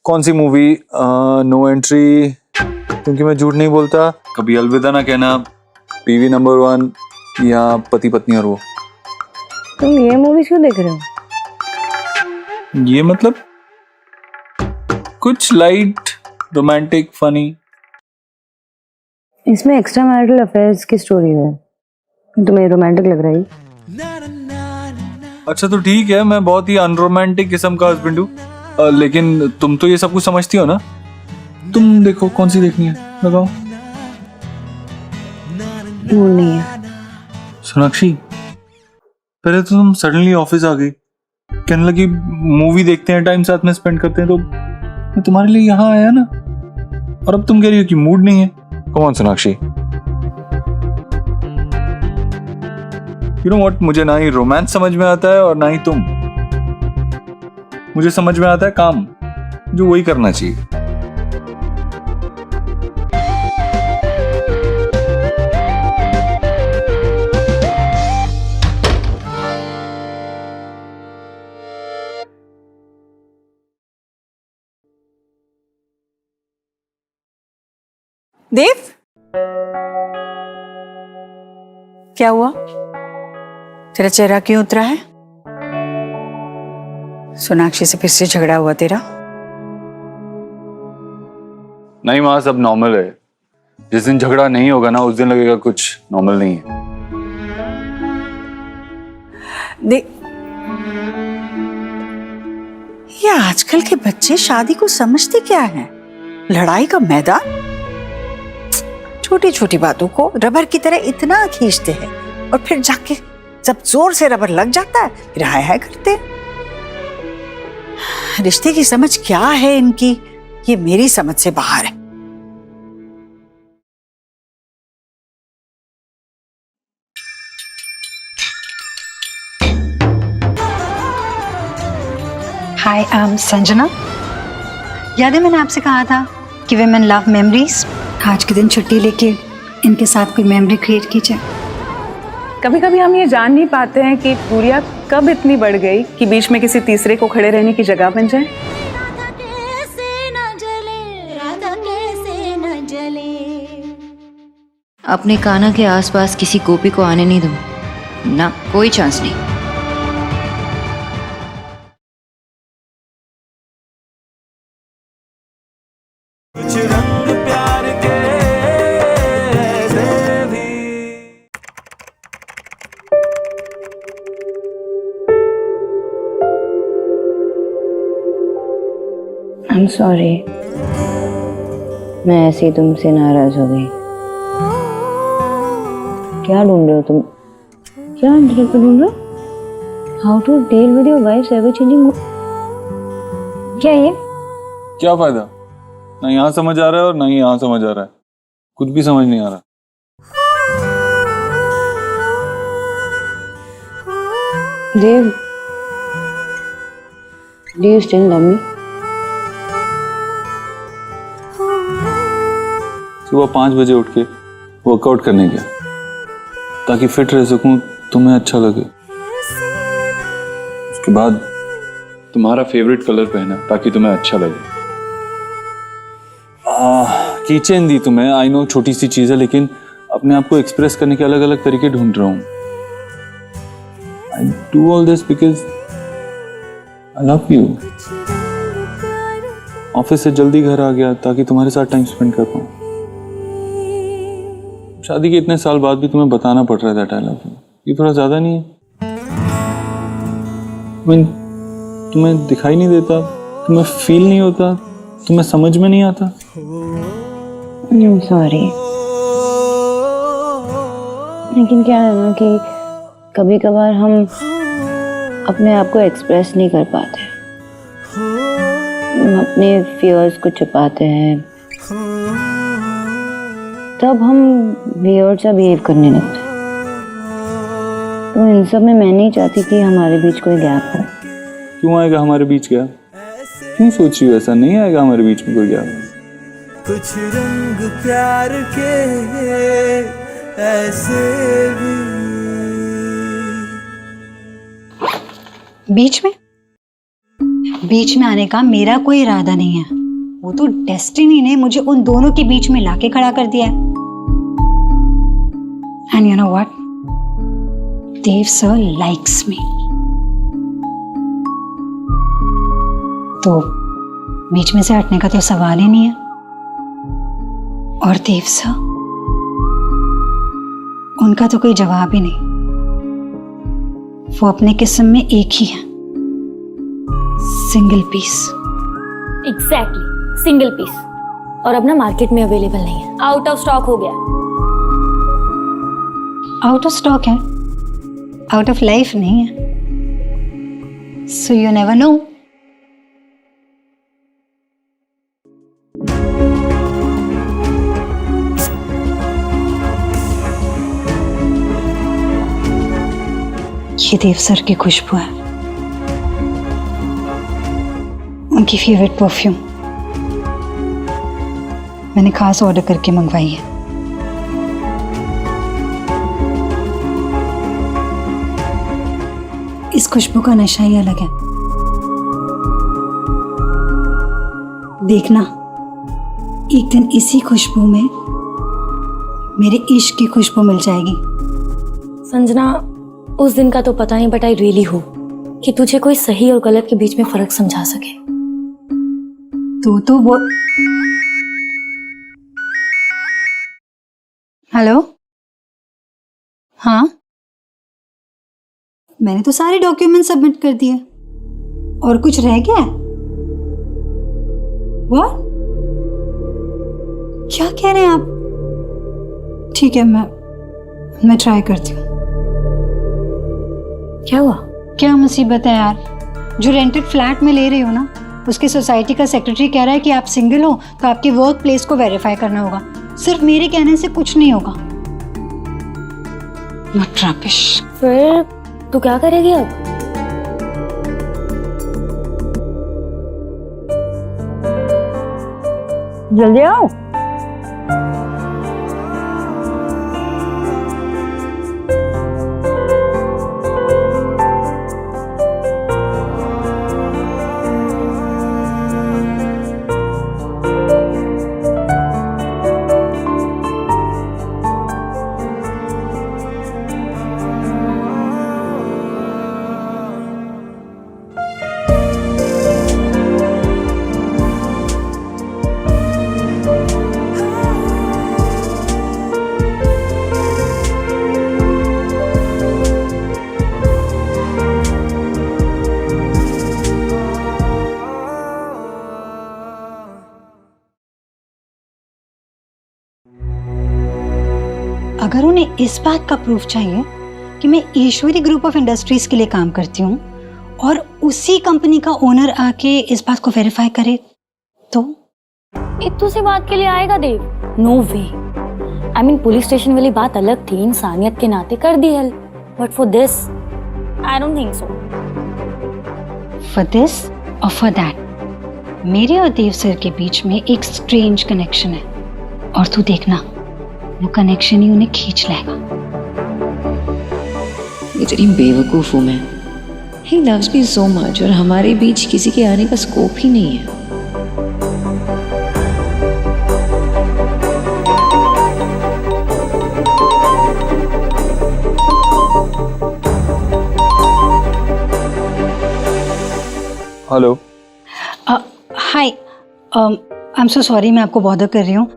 कौन सी मूवी? नो एंट्री, क्योंकि मैं झूठ नहीं बोलता। कभी अलविदा ना कहना, पीवी नंबर 1 या पति पत्नी और वो। तुम ये मूवीज क्यों देख रहे हो? ये मतलब कुछ लाइट, रोमांटिक, फनी। इसमें एक्स्ट्रा मैरिटल अफेयर्स की स्टोरी है। तुम्हें रोमांटिक लग रहा है? अच्छा तो ठीक है, मैं बहुत ही अनरोमांटिक किस्म का हस्बैंड हूँ, लेकिन तुम तो ये सब कुछ समझती हो ना। तुम देखो कौन सी देखनी है, लगाओ। मूड नहीं है। सोनाक्षी, पहले तो तुम सडनली ऑफिस आ गई, कहने लगी मूवी देखते हैं, टाइम साथ में स्पेंड करते हैं, तो मैं तुम्हारे लिए यहाँ आया ना। और अब तुम कह रही हो कि मूड नहीं है। Come on Sonakshi, you know what, मुझे ना ही रोमांस समझ में आता है और ना ही तुम। मुझे समझ में आता है काम, जो वही करना चाहिए। देव, क्या हुआ? तेरा चेहरा क्यों उतरा है? सोनाक्षी से फिर से झगड़ा हुआ तेरा? नहीं माँ, सब नॉर्मल है। जिस दिन झगड़ा नहीं होगा ना, उस दिन लगेगा कुछ नॉर्मल नहीं है। देख, ये आजकल के बच्चे शादी को समझते क्या है? लड़ाई का मैदान। छोटी छोटी बातों को रबर की तरह इतना खींचते हैं और फिर जाके जब जोर से रबर लग जाता है फिर हाय हाय करते हैं। रिश्ते की समझ क्या है इनकी, ये मेरी समझ से बाहर है। हाय, आई एम संजना। याद है मैंने आपसे कहा था कि विमेन लव मेमोरीज। आज के दिन छुट्टी लेके इनके साथ कोई मेमोरी क्रिएट कीजिए। कभी कभी हम ये जान नहीं पाते हैं कि दूरियां कब इतनी बढ़ गई कि बीच में किसी तीसरे को खड़े रहने की जगह बन जाए। अपने कान्हा के आसपास किसी गोपी को आने नहीं दूं ना, कोई चांस नहीं। कुछ रंग प्यार के ऐसे भी। I'm sorry, मैं ऐसे ही तुमसे नाराज हो गई। क्या ढूंढ रहे हो तुम? क्या इंटरनेट पे ढूंढ रहे हो? How to deal with your wife's ever changing. क्या ये? क्या फायदा? ना यहाँ समझ आ रहा है और ना ही यहाँ समझ आ रहा है। कुछ भी समझ नहीं आ रहा। देव, do you still love me? सुबह 5 बजे उठ के वर्कआउट करने गया ताकि फिट रह सकूं, तुम्हें अच्छा लगे। उसके बाद तुम्हारा फेवरेट कलर पहना ताकि तुम्हें अच्छा लगे। कीचेन दी तुम्हें, आई नो छोटी सी चीज है, लेकिन अपने आप को एक्सप्रेस करने के अलग अलग तरीके ढूंढ रहा हूं। I do all this because I love you. Office से जल्दी घर आ गया ताकि तुम्हारे साथ टाइम स्पेंड कर पाऊं। शादी के इतने साल बाद भी तुम्हें बताना पड़ रहा था आई लव यू। ये थोड़ा ज्यादा नहीं है? तुम्हें दिखाई नहीं देता, तुम्हें फील नहीं होता, तुम्हें समझ में नहीं आता? सॉरी, लेकिन क्या है ना कि कभी कभार हम अपने आप को एक्सप्रेस नहीं कर पाते, हम अपने फियर्स को छुपाते हैं, तब हम वियर्ड सा बिहेव करने लगते हैं। तो इन सब में मैं नहीं चाहती कि हमारे बीच कोई गैप हो। क्यों आएगा हमारे बीच गैप? क्यों सोच रही हो ऐसा? नहीं आएगा हमारे बीच में कोई गैप। कुछ रंग प्यार के ऐसे भी। बीच में आने का मेरा कोई इरादा नहीं है। वो तो डेस्टिनी ने मुझे उन दोनों के बीच में लाके खड़ा कर दिया है। And you know what, Dev sir likes me, तो बीच में से हटने का तो सवाल ही नहीं है। और देव सर उनका तो कोई जवाब ही नहीं। वो अपने किस्म में एक ही है, single piece. Exactly, single piece. और अब ना मार्केट में अवेलेबल नहीं है, आउट ऑफ स्टॉक हो गया। आउट ऑफ स्टॉक है, आउट ऑफ लाइफ नहीं है। So you never know. ये देव सर की खुशबू है, उनकी फेवरेट परफ्यूम। मैंने खास ऑर्डर करके मंगवाई है। इस खुशबू का नशा ही अलग है। देखना, एक दिन इसी खुशबू में मेरे इश्क की खुशबू मिल जाएगी। संजना, उस दिन का तो पता नहीं, बट आई रियली होप कि तुझे कोई सही और गलत के बीच में फर्क समझा सके। तो वो हेलो, हाँ, मैंने तो सारे डॉक्यूमेंट सबमिट कर दिए। और कुछ रह गया है? What? क्या कह रहे हैं आप? ठीक है, मैं ट्राई करती हूँ। क्या हुआ? क्या मुसीबत है यार, जो रेंटेड फ्लैट में ले रही हो ना, उसकी सोसाइटी का सेक्रेटरी कह रहा है कि आप सिंगल हो तो आपके वर्क प्लेस को वेरीफाई करना होगा। सिर्फ मेरे कहने से कुछ नहीं होगा। What rubbish। फिर तू क्या करेगी अब? जल्दी आओ। अगर उन्हें इस बात का प्रूफ चाहिए कि मैं ईश्वरी ग्रुप ऑफ इंडस्ट्रीज के लिए काम करती हूँ और उसी कंपनी का ओनर आके इस बात को वेरीफाई करे, तो इतू सी बात के लिए आएगा Dev? No way. I mean, police station वाली बात अलग थी, इंसानियत के नाते कर दी help, but for this I don't think so. For this और फॉर दैट, मेरे और देव सर के बीच में एक स्ट्रेंज कनेक्शन है, और तू देखना, वो कनेक्शन ही उन्हें खींच लेगा। इतनी बेवकूफ हूं मैं। He loves me so much और हमारे बीच किसी के आने का स्कोप ही नहीं है। Hello. Hi, I am so sorry, मैं आपको बॉदर कर रही हूँ।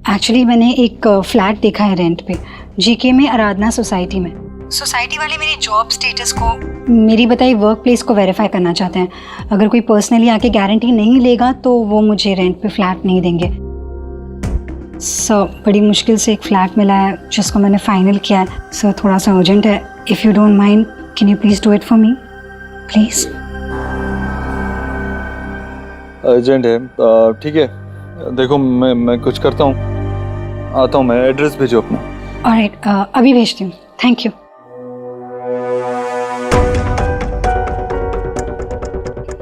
एक्चुअली मैंने एक फ्लैट देखा है रेंट पे, जीके में, आराधना सोसाइटी में। सोसाइटी वाले मेरी जॉब स्टेटस को, मेरी बताई वर्क प्लेस को वेरीफाई करना चाहते हैं। अगर कोई पर्सनली आके गारंटी नहीं लेगा तो वो मुझे रेंट पे फ्लैट नहीं देंगे। सो बड़ी मुश्किल से एक फ्लैट मिला है जिसको मैंने फाइनल किया है। सो थोड़ा सा अर्जेंट है, if you don't mind can you please do it for me please. Urgent है, ठीक है, देखो मैं कुछ करता हूँ, आता हूँ मैं। एड्रेस भेजो अपना। ऑलराइट, अभी भेजती हूँ। Thank you.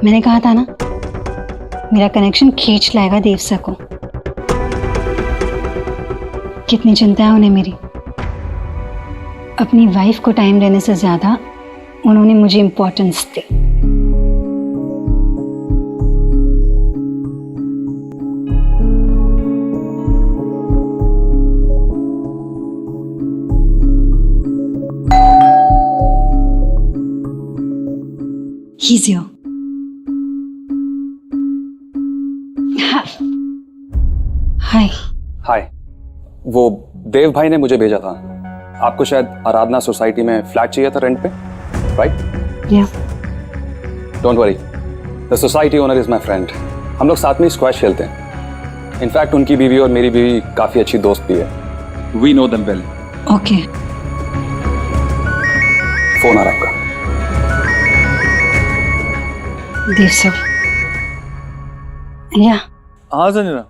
मैंने कहा था ना, मेरा कनेक्शन खींच लाएगा देव सर को। कितनी चिंता है उन्हें मेरी। अपनी वाइफ को टाइम देने से ज्यादा उन्होंने मुझे इंपॉर्टेंस दी। He's here. हाय। हाय। वो देव भाई ने मुझे भेजा था। आपको शायद आराधना सोसाइटी में फ्लैट चाहिए था रेंट पे, राइट? या don't worry, the society owner is my friend. हम लोग साथ में स्क्वैश खेलते हैं। इनफैक्ट उनकी बीवी और मेरी बीवी काफी अच्छी दोस्त भी है। We know them well. Okay, phone आ रहा आपका। देव सर। या हाँ संजना,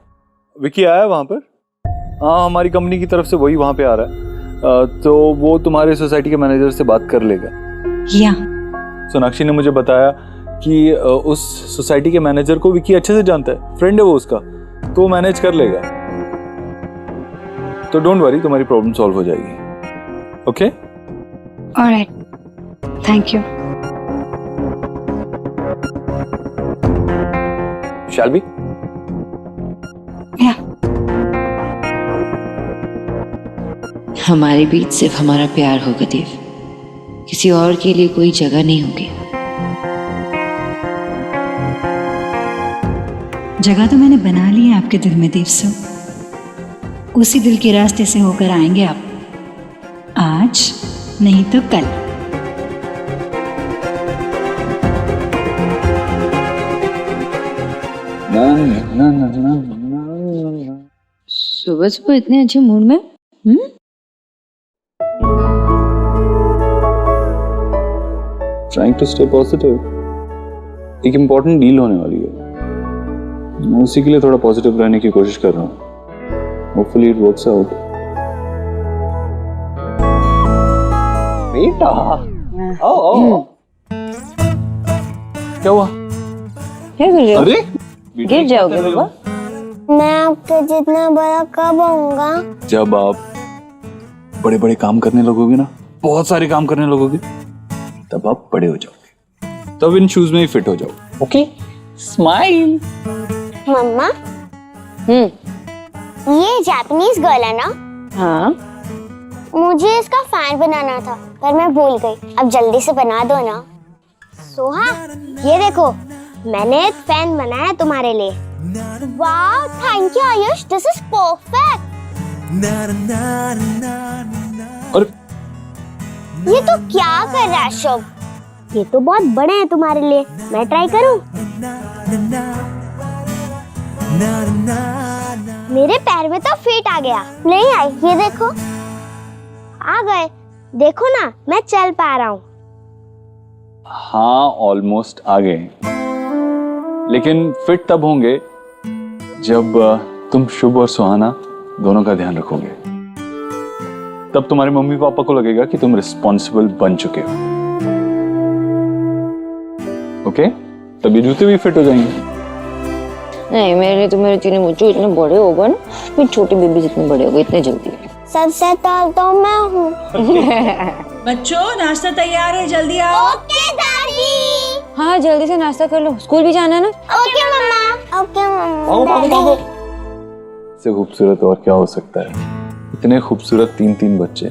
विकी आया है वहाँ पर? हाँ, हमारी कंपनी की तरफ से वही वहाँ पे आ रहा है। तो वो तुम्हारे सोसाइटी के मैनेजर से बात कर लेगा। या सोनाक्षी ने मुझे बताया कि उस सोसाइटी के मैनेजर को विकी अच्छे से जानता है, फ्रेंड है वो उसका, तो वो मैनेज कर लेगा। तो डोंट वरी, तुम्हारी प्रॉब्लम सॉल्व हो जाएगी। Okay? Alright, thank you. Shall be? या हमारे बीच सिर्फ हमारा प्यार होगा देव, किसी और के लिए कोई जगह नहीं होगी। जगह तो मैंने बना ली है आपके दिल में देव सर। उसी दिल के रास्ते से होकर आएंगे आप, आज नहीं तो कल। सुबह सुबह इतने अच्छे मूड में? Trying to stay positive. एक इम्पोर्टेंट डील होने वाली है, मैं उसी के लिए थोड़ा पॉजिटिव रहने की कोशिश कर रहा हूँ। Hopefully it works out. बेटा क्या हुआ? क्या कर रहे हो? अरे गिर जाओगे बाबा। मैं आपके जितना बड़ा कब होऊंगा? जब आप बड़े बड़े काम करने लगोगे ना, बहुत सारे काम करने लगोगे, तब आप बड़े हो जाओगे, तब इन शूज में ही फिट हो जाओगे। Okay, smile. मम्मा, ये जापानीज गर्ल है ना? हाँ, मुझे इसका फैन बनाना था पर मैं भूल गई। अब जल्दी से बना दो ना। सोहा, ये देखो, मैंने एक फैन बनाया तुम्हारे लिए। वाह, thank you Ayush, this is perfect. और ये तो क्या कर रहा है शुभ? ये तो बहुत बड़े हैं तुम्हारे लिए। मैं ट्राई करूं? मेरे पैर में तो फिट आ गया। नहीं आई, ये देखो, आ गए। देखो ना, मैं चल पा रहा हूँ। हाँ, ऑलमोस्ट आ गए, लेकिन फिट तब होंगे जब तुम शुभ और सुहाना दोनों का ध्यान रखोगे। तब तुम्हारे मम्मी पापा को लगेगा कि तुम रिस्पॉन्सिबल बन चुके हो। ओके? तब ये जूते भी फिट हो जाएंगे। नहीं, मेरे तो मेरे चीनी मुझे इतने बड़े हो गए ना, मेरी छोटी बेबी जितने बड़े हो गए इतने जल्दी। सबसे तौल तो मैं हूँ। बच्चों, नाश्ता तैयार है, जल्दी आओ। ओके दादी। हाँ, जल्दी से नाश्ता कर लो, स्कूल भी जाना है ना। ओके मम्मा। ओके मम्मा। भागो भागो भागो। इससे खूबसूरत और क्या हो सकता है? इतने खूबसूरत तीन बच्चे,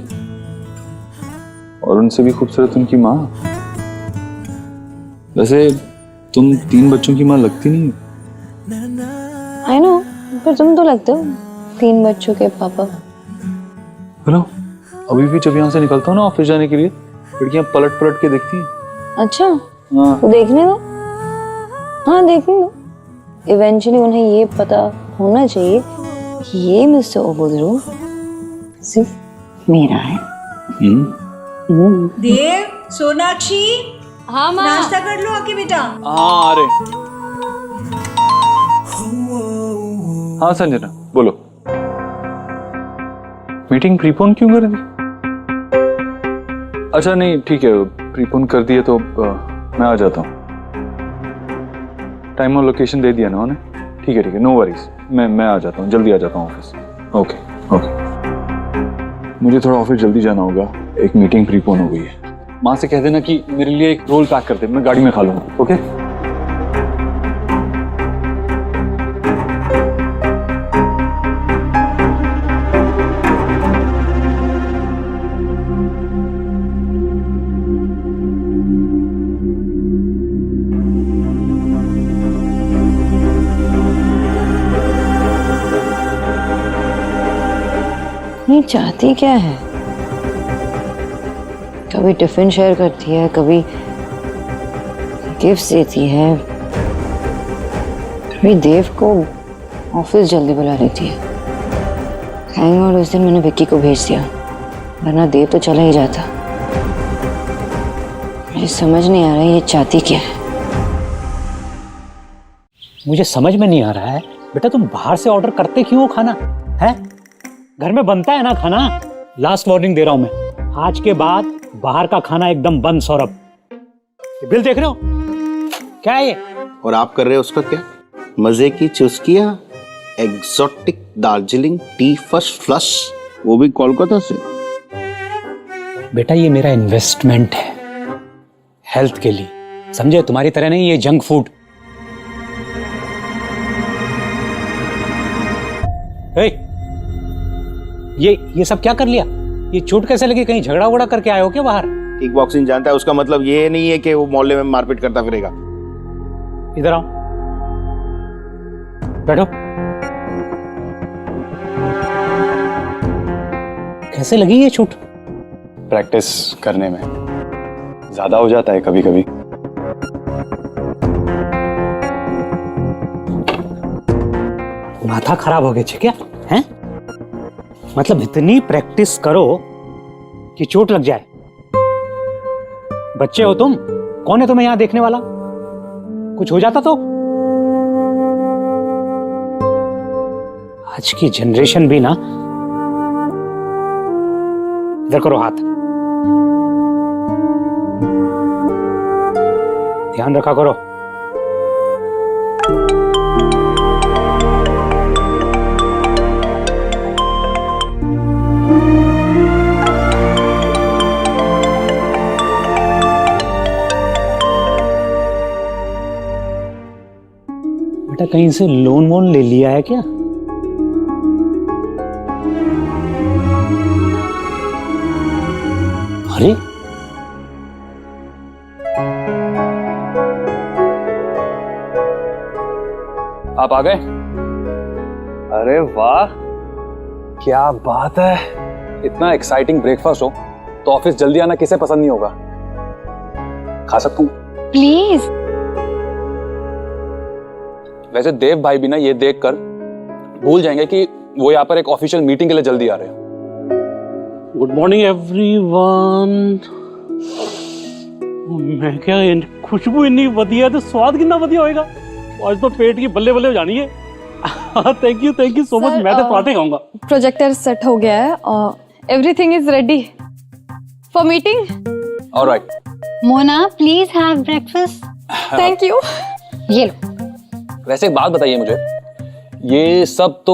और उनसे भी खूबसूरत उनकी माँ। वैसे तुम 3 बच्चों की माँ लगती नहीं। आई नो, पर तुम तो लगते हो 3 बच्चों के पापा। हेलो, अभी भी जब यहाँ से निकलता हूँ ना ऑफिस जाने के लिए, लड़कियाँ पलट पलट के देखती हैं। अच्छा, हाँ, तो देखने दो। हाँ, देखने दो। इवेंचुअली उन्हें ये पता होना चाहिए कि ये मिस्टर ओबोद्रो सिर्फ मेरा है। देव, सोनाक्षी, हाँ माँ। नाश्ता कर लो आके बेटा। हाँ, अरे हाँ संजना, बोलो। मीटिंग प्रीपोन क्यों कर दी? अच्छा नहीं, ठीक है, प्रीपोन कर दिए तो मैं आ जाता हूँ। टाइम और लोकेशन दे दिया ना उन्हें। ठीक है, नो वरीज, मैं आ जाता हूँ, जल्दी आ जाता हूँ ऑफिस। Okay okay. मुझे थोड़ा ऑफिस जल्दी जाना होगा, एक मीटिंग प्रीपोन हो गई है। माँ से कह देना कि मेरे लिए एक रोल पैक कर दे, मैं गाड़ी में खा लूँगा। ओके? ये चाहती क्या है? कभी टिफिन शेयर करती है, कभी गिफ्ट देती है, कभी देव को ऑफिस जल्दी बुला लेती है। थैंक गॉड उस दिन मैंने विक्की को भेज दिया, वरना देव तो चला ही जाता। मुझे समझ नहीं आ रहा ये चाहती क्या है। मुझे समझ में नहीं आ रहा है बेटा, तुम बाहर से ऑर्डर करते क्यों हो खाना? है घर में बनता है ना खाना। लास्ट वार्निंग दे रहा हूं मैं, आज के बाद बाहर का खाना एकदम बंद। सौरभ, ये बिल देख रहे हो? क्या है ये? और आप कर रहे हो उसका क्या? मजे की चुस्कियां, exotic Darjeeling tea first flush, वो भी कोलकाता से। बेटा ये मेरा इन्वेस्टमेंट है हेल्थ के लिए, समझे? तुम्हारी तरह नहीं ये जंक फूड। ये सब क्या कर लिया? ये चोट कैसे लगी? कहीं झगड़ा वगड़ा करके आए हो क्या बाहर? किक बॉक्सिंग जानता है, उसका मतलब ये नहीं है कि वो मोहल्ले में मारपीट करता फिरेगा। इधर आओ, बैठो। कैसे लगी ये चोट? प्रैक्टिस करने में ज्यादा हो जाता है कभी कभी। माथा खराब हो गया क्या? हैं? मतलब इतनी प्रैक्टिस करो कि चोट लग जाए? बच्चे हो तुम, कौन है तुम्हें यहां देखने वाला? कुछ हो जाता तो? आज की जनरेशन भी ना, इधर करो हाथ, ध्यान रखा करो। बेटा कहीं से लोन वोन ले लिया है क्या? अरे आप आ गए? अरे वाह, क्या बात है। इतना एक्साइटिंग ब्रेकफास्ट हो तो ऑफिस जल्दी आना किसे पसंद नहीं होगा। खा सकता हूँ? प्लीज। वैसे देव भाई भी ना ये देखकर भूल जाएंगे कि वो यहाँ पर एक ऑफिशियल मीटिंग के लिए जल्दी आ रहे हैं। Good morning everyone. मैं क्या, खुशबू इतनी बढ़िया तो स्वाद कितना बढ़िया होएगा। आज तो पेट की बल्ले बल्ले हो जानी है। Thank you so much. मैं तो पराठे खाऊंगा। प्रोजेक्टर सेट हो गया है और everything is ready for meeting. Alright. Mona please have breakfast. Thank you. ये लो। वैसे एक बात बताइए मुझे, ये सब तो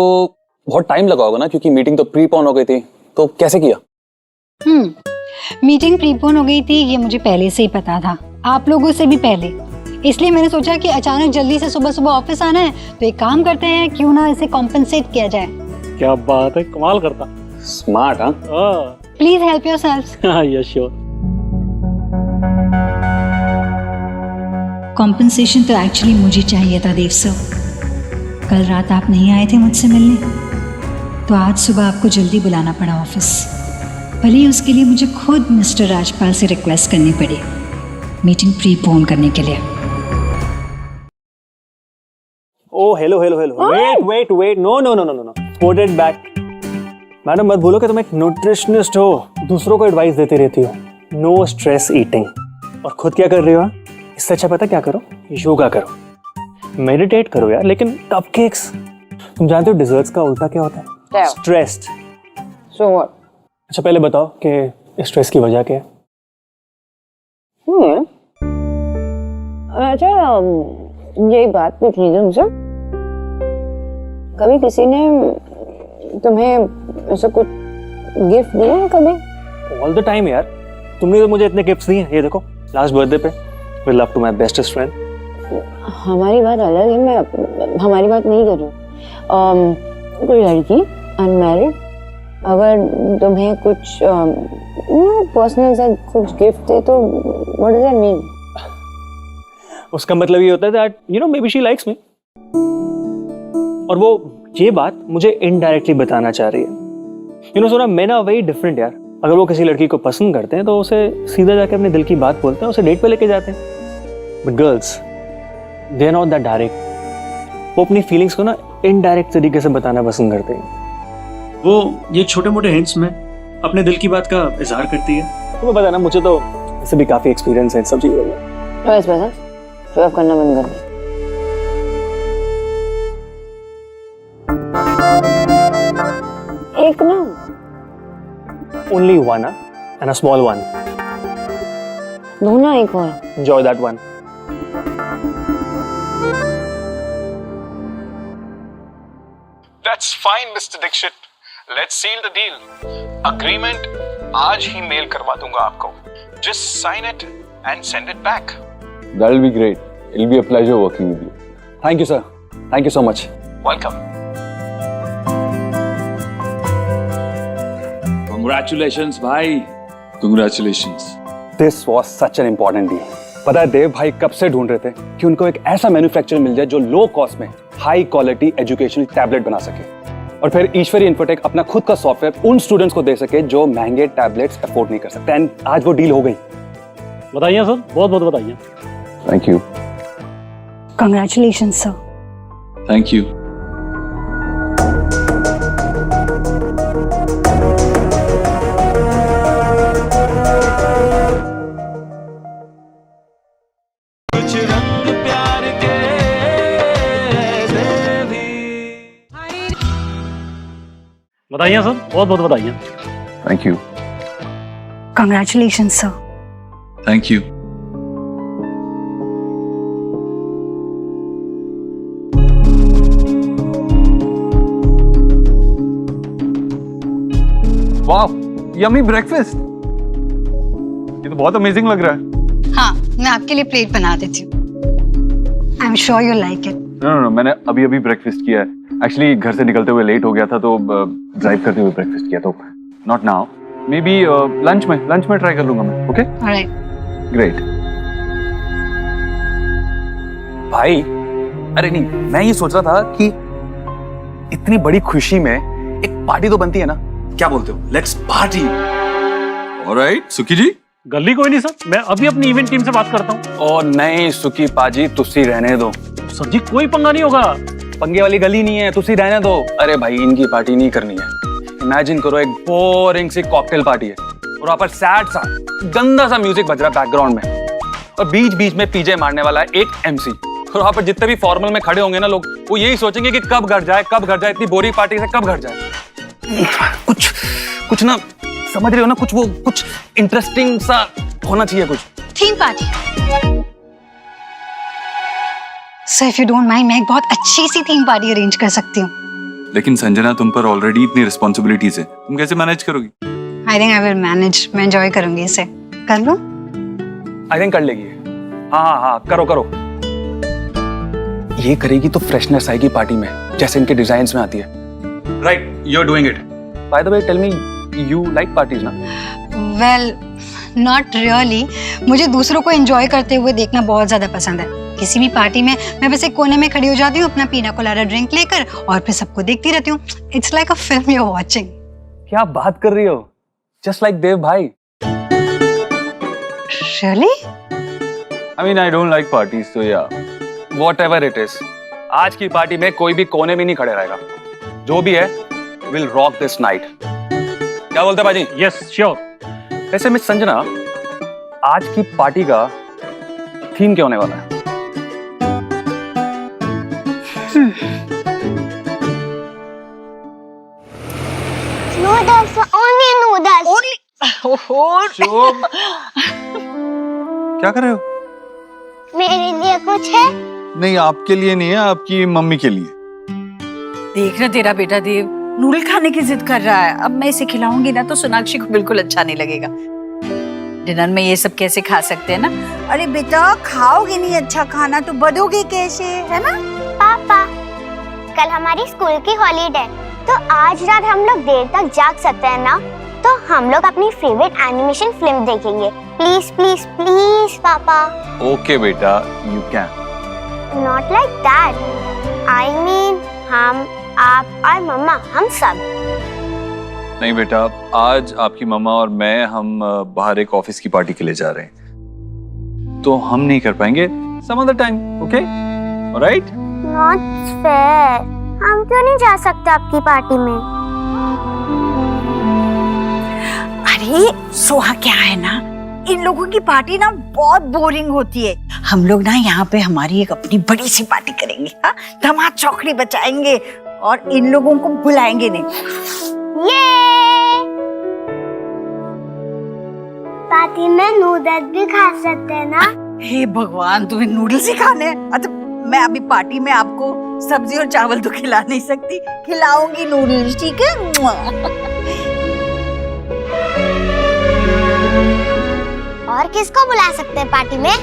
बहुत टाइम लगा होगा ना, क्योंकि मीटिंग तो प्रीपोन हो गई थी, तो कैसे किया? मीटिंग प्रीपोन हो गई थी ये मुझे पहले से ही पता था, आप लोगों से भी पहले। इसलिए मैंने सोचा कि अचानक जल्दी से सुबह सुबह ऑफिस आना है तो एक काम करते हैं, क्यों ना इसे कॉम्पेंसेट किया जाए। क्या बात है, कमाल करता। स्मार्ट। हाँ please help yourselves. Yes sure. Compensation तो एक्चुअली मुझे चाहिए था देव सर। कल रात आप नहीं आए थे मुझसे मिलने, तो आज सुबह आपको जल्दी बुलाना पड़ा ऑफिस। भले ही उसके लिए मुझे खुद मिस्टर राजपाल से रिक्वेस्ट करनी पड़ी मीटिंग प्रीपोन करने के लिए। Oh hello. Wait. No. Put it back. Madam मत भूलो कि तुम एक न्यूट्रिशनिस्ट हो, दूसरों को एडवाइस देती रहती हो। No stress eating. और खुद क्या कर रही हो? इससे अच्छा पता क्या करो, योगा करो, मेडिटेट करो यार। लेकिन कपकेक्स, तुम जानते हो डिजर्ट्स का उल्टा क्या होता है? स्ट्रेस्ड। So what? अच्छा पहले बताओ कि स्ट्रेस की वजह क्या है? अच्छा यही बात पूछनी थी तुमसे। कभी किसी ने तुम्हें ऐसा कुछ गिफ्ट दिया है कभी? ऑल द टाइम यार, तुमने तो मुझे इतने गिफ्ट्स दिए। ये देखो लास्ट बर्थडे पे, with love to my bestest friend. हमारी बात अलग है, मैं हमारी बात नहीं कर रही हूँ। कोई लड़की अनमैरिड अगर तुम्हें कुछ पर्सनल सा कुछ गिफ्ट दे तो व्हाट डज दैट मीन? उसका मतलब ये होता है that you know may be she likes me. और वो ये बात मुझे इनडायरेक्टली बताना चाह रही है यू नो सोना, मेन आर वेरी डिफरेंट यार। अगर वो किसी लड़की को पसंद करते हैं तो उसे सीधा जाके अपने दिल की बात बोलते हैं, उसे डेट पे लेके जाते हैं। But girls, they are not that direct. वो अपनी फीलिंग्स को ना इनडायरेक्ट तरीके से बताना पसंद करते हैं। वो ये छोटे मोटे हिंट्स में अपने दिल की बात का इजहार करती है। तुम्हें पता है ना, मुझे तो इससे भी काफी एक्सपीरियंस है इन सब चीजों में। बस बस शो ऑफ करना बंद कर दे। एक ना, only one and a small one. दो ना, एक और। Enjoy that one. That's fine, Mr. Dixit. Let's seal the deal. Agreement आज ही मेल करवा दूंगा आपको. Just sign it and send it back. That'll be great. It'll be a pleasure working with you. Thank you, sir. Thank you so much. Welcome. Congratulations, भाई. Congratulations. This was such an important deal. पता है देव भाई कब से ढूंढ रहे थे कि उनको एक ऐसा मैन्युफैक्चरर मिल जाए जो लो कॉस्ट में हाई क्वालिटी एजुकेशनल टैबलेट बना सके, और फिर ईश्वरी इन्फोटेक अपना खुद का सॉफ्टवेयर उन स्टूडेंट्स को दे सके जो महंगे टैबलेट्स अफोर्ड नहीं कर सकते। एंड आज वो डील हो गई। बताइए सर, बहुत बहुत बताइए। Thank you. Congratulations, sir. Thank you. कुछ रंग प्यार के ऐसे भी। बताइए सर, बहुत बहुत बताइए। Thank you. Congratulations, sir. Thank you. वाह, यम्मी ब्रेकफास्ट। ये तो बहुत अमेजिंग लग रहा है। हाँ, मैं आपके लिए प्लेट बना देती हूँ। I'm sure you like it. No, मैंने अभी अभी ब्रेकफास्ट किया है। एक्चुअली घर से निकलते हुए लेट हो गया था तो ड्राइव करते हुए ब्रेकफास्ट किया, तो not now, may be lunch में ट्राई कर लूंगा मैं। Okay, Alright. ग्रेट। भाई, अरे नहीं, मैं ये सोच रहा था कि इतनी बड़ी खुशी में एक पार्टी तो बनती है ना। क्या बोलते हो? Let's party. ऑलराइट, सुखी जी। गली कोई नहीं सर, मैं अभी अपनी इवेंट टीम से बात करता हूँ। और नहीं सुखी पाजी, तुसी रहने दो। सर जी, कोई पंगा नहीं होगा। पंगे वाली गली नहीं है, तुसी रहने दो। अरे भाई, इनकी पार्टी नहीं करनी है। इमेजिन करो, एक बोरिंग सी कॉकटेल पार्टी है और वहां पर सैड सा गंदा सा म्यूजिक बज रहा है बैकग्राउंड में, और बीच बीच में पीजे मारने वाला एक एमसी, और वहां पर जितने भी फॉर्मल में खड़े होंगे ना लोग, वो यही सोचेंगे कि कब घर जाए, इतनी बोरिंग पार्टी से कब घर जाए। कुछ ना, समझ रहे हो ना, कुछ इंटरेस्टिंग सा होना चाहिए। कुछ theme party. Sir, if you don't mind, मैं एक बहुत अच्छी सी थीम पार्टी अरेंज कर सकती हूँ। लेकिन संजना, तुम पर ऑलरेडी इतनी रिस्पॉन्सिबिलिटीज है, तुम कैसे मैनेज करोगी? I think I will manage. मैं एंजॉय करूंगी इसे। कर लूं? आई थिंक कर लेगी। हाँ, करो। ये करेगी तो फ्रेशनेस आएगी पार्टी में, जैसे इनके डिजाइन्स में आती है। Right, you are doing it. By the way, tell me, you like parties ना? Well, not really. मुझे दूसरों को एंजॉय करते हुए देखना बहुत ज्यादा पसंद है। किसी भी पार्टी में मैं बस एक कोने में खड़ी हो जाती हूँ अपना पीना कोलाडा ड्रिंक लेकर, और फिर सबको देखती रहती हूँ। It's like a film you're watching. क्या बात कर रही हो? Just like देव भाई। Really? I mean, I don't like parties, so yeah. Whatever it is, आज की पार्टी में कोई भी कोने में नहीं खड़े रहेगा। जो भी है, we'll rock this night. क्या बोलते बाजी? Yes, sure. वैसे मिस संजना, आज की पार्टी का थीम क्या होने वाला है? Noodles, only noodles. चुप। क्या कर रहे हो? मेरे लिए कुछ है? नहीं, आपके लिए नहीं है, आपकी मम्मी के लिए। देख ना तेरा बेटा देव, नूडल खाने की जिद कर रहा है। अब मैं इसे खिलाऊंगी ना तो सोनाक्षी को बिल्कुल अच्छा नहीं लगेगा। डिनर में ये सब कैसे खा सकते हैं ना? अरे बेटा, खाओगे नहीं अच्छा खाना तो बढ़ोगे कैसे, है ना? पापा, कल हमारी स्कूल की हॉलीडे, तो आज रात हम लोग देर तक जाग सकते हैं ना? तो हम लोग अपनी फेवरेट एनिमेशन फिल्म देखेंगे। प्लीज प्लीज प्लीज पापा। ओके बेटा, you can. Not like that. I mean हम, आप और मम्मा, हम सब। नहीं बेटा, आज आपकी मम्मा और मैं हम बाहर एक ऑफिस की पार्टी के लिए जा रहे हैं, तो हम नहीं कर पाएंगे। Some other time, okay? Alright? Not fair. हम क्यों नहीं जा सकते आपकी पार्टी में? अरे सोहा, क्या है ना, इन लोगों की पार्टी ना बहुत बोरिंग होती है। हम लोग ना यहाँ पे हमारी एक अपनी बड़ी सी पार्टी करेंगे, हाँ? धमाल चौकड़ी बचाएंगे और इन लोगों को बुलाएंगे नहीं। ये पार्टी में नूडल्स भी खा सकते हैं ना? हे भगवान, तुम्हें नूडल्स ही खाने हैं? अच्छा, मैं अभी पार्टी में आपको सब्जी और चावल तो खिला नहीं सकती, खिलाऊंगी नूडल्स, ठीक है? और किसको बुला सकते हैं पार्टी में?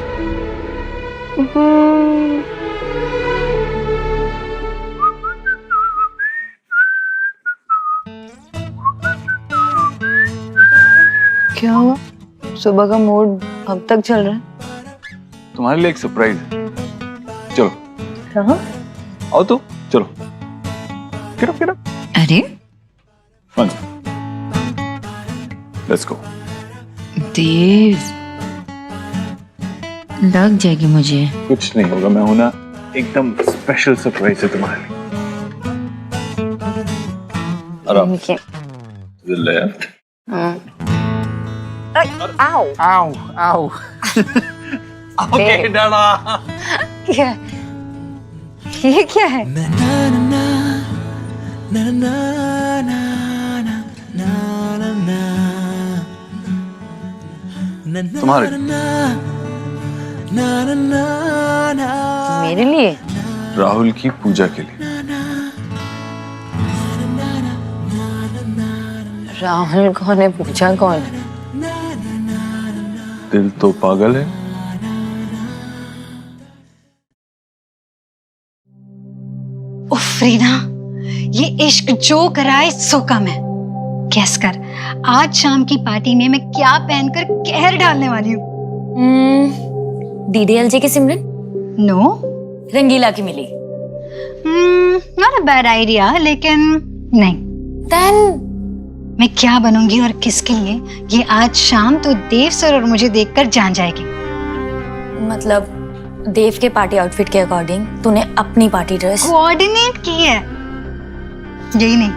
क्या हुआ? सुबह का मूड अब तक चल रहा है? तुम्हारे लिए एक सरप्राइज है। चलो। कहाँ? आओ तो, चलो। get up. अरे लेट्स गो। देव, लग जाएगी मुझे। कुछ नहीं होगा, मैं हूं ना, एकदम स्पेशल सरप्राइज है तुम्हारे लिए। आराम से। लेफ्ट। आओ आओ आओ। ओके डाला। क्या? ये क्या है? तुम्हारे मेरे लिए? राहुल की पूजा के लिए। राहुल कौन है? पूजा कौन है? दिल तो पागल है। उफ रीना, ये इश्क जो कराए सो कम है। गैस कर, आज शाम की पार्टी में मैं क्या पहनकर कहर डालने वाली हूँ? DDLJ की सिमरन? नो, रंगीला की मिली? नॉट अ बैड आइडिया, लेकिन नहीं। Then मैं क्या बनूंगी और किसके लिए, ये आज शाम तो देव सर और मुझे देखकर जान जाएगी। मतलब देव के पार्टी आउटफिट के अकॉर्डिंग तूने अपनी पार्टी ड्रेस कोऑर्डिनेट की है। यही नहीं,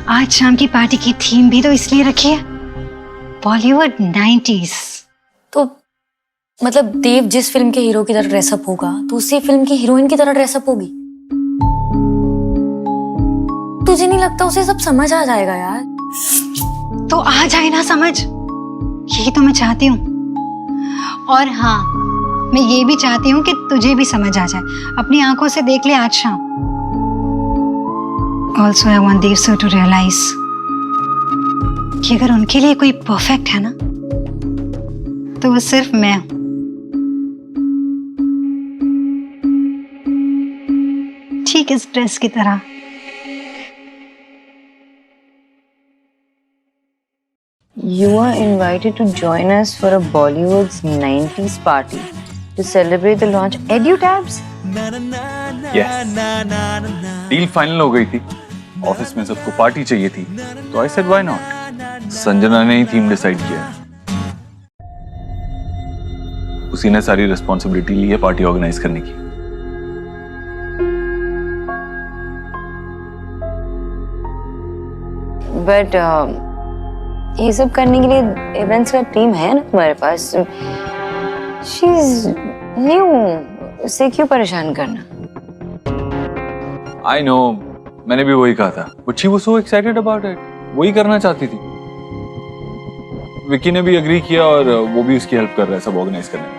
आज शाम की पार्टी की थीम भी तो इसलिए रखी है, बॉलीवुड 90s। तो मतलब देव जिस फिल्म के हीरो की तरह ड्रेसअप होगा तो उसी फिल्म की हीरोइन की तरह ड्रेसअप होगी। तुझे नहीं लगता उसे सब समझ आ जाएगा यार? तो आ जाए ना समझ, यही तो मैं चाहती हूँ। और हाँ, मैं ये भी चाहती हूँ कि तुझे भी समझ आ जाए, अपनी आंखों से देख ले आज शाम। Also I want Dev sir to realise कि अगर उनके लिए कोई परफेक्ट है ना, तो वो सिर्फ मैं हूं। ठीक इस ड्रेस की तरह। You are invited to join us for a Bollywood's 90s party to celebrate the launch EduTabs. Yes. Deal final हो गई थी, ऑफिस में सबको पार्टी चाहिए थी, तो I said why not. Sanjana ने ही थीम डिसाइड किया, उसी ने सारी रिस्पॉन्सिबिलिटी ली है पार्टी ऑर्गेनाइज करने की। बट ये सब करने के लिए इवेंट्स का टीम है ना तुम्हारे पास। शी इज न्यू, उसे क्यों परेशान करना? आई नो, मैंने भी वही कहा था, but she was so excited about it, वही करना चाहती थी। विकी ने भी एग्री किया और वो भी उसकी हेल्प कर रहा है सब ऑर्गेनाइज करने में।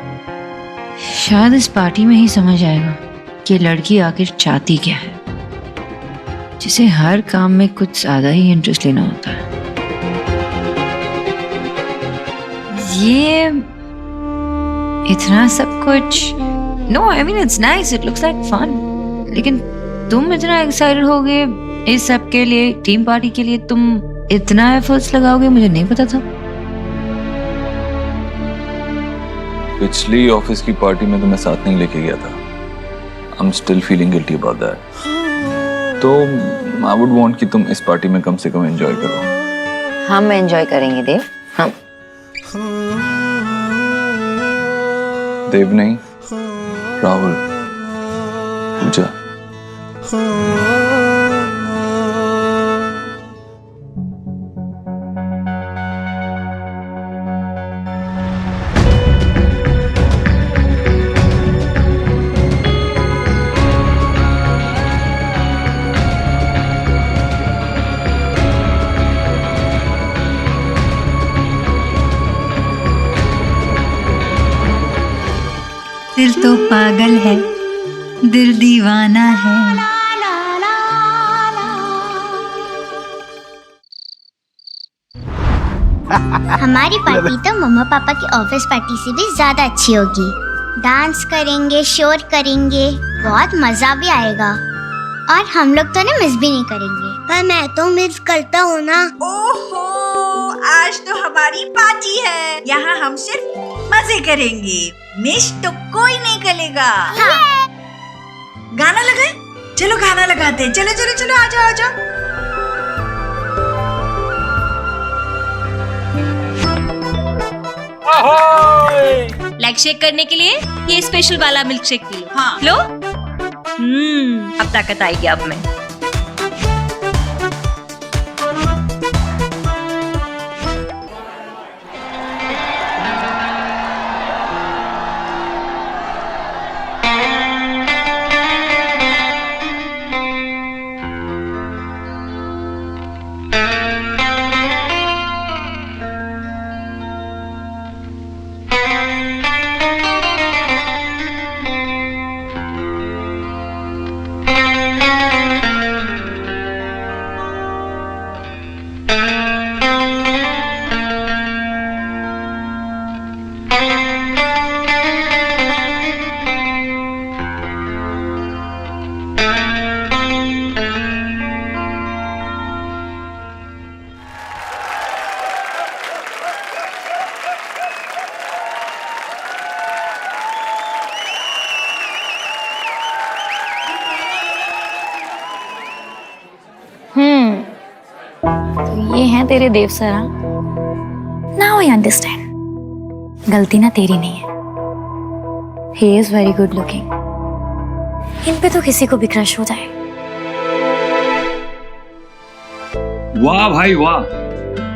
शायद इस पार्टी में ही समझ आएगा कि लड़की आखिर चाहती क्या है, जिसे हर काम में कुछ ज्यादा ही इंटरेस्ट लेना होता है। ये इतना सब कुछ, no I mean it's nice, it looks like fun, लेकिन तुम इतना एक्साइटेड होगे इस सब के लिए, टीम पार्टी के लिए तुम इतना एफर्ट्स लगाओगे, मुझे नहीं पता था। पिछली ऑफिस की पार्टी में तो मैं साथ नहीं लेके गया था। I am still feeling guilty about that. तो आई वुड वांट कि तुम इस पार्टी में कम से कम एंजॉय करो। हम एंजॉय करेंगे देव, हम। देव नहीं, राहुल, पूजा। दिल तो पागल है, दिल दीवाना है। हमारी पार्टी तो मम्मा पापा की ऑफिस पार्टी से भी ज्यादा अच्छी होगी। डांस करेंगे, शोर करेंगे, बहुत मजा भी आएगा। और हम लोग तो ना मिस भी नहीं करेंगे। पर मैं तो मिस करता हूँ ना। ओहो, आज तो हमारी पार्टी है, यहाँ हम सिर्फ मजे करेंगे, मिस तो कोई नहीं करेगा। हाँ। गाना लगाए? चलो गाना लगाते हैं। चलो चलो चलो, आ जाओ आ जाओ। लेग शेक करने के लिए ये स्पेशल वाला मिल्क शेक पी लो। हाँ। लो। अब ताकत आएगी अब में। तो ये हैं तेरे Dev sir. Now I understand. गलती ना तेरी नहीं है। He is very good looking. इन पे तो किसी को भी क्रश हो जाए। वाह भाई वाह,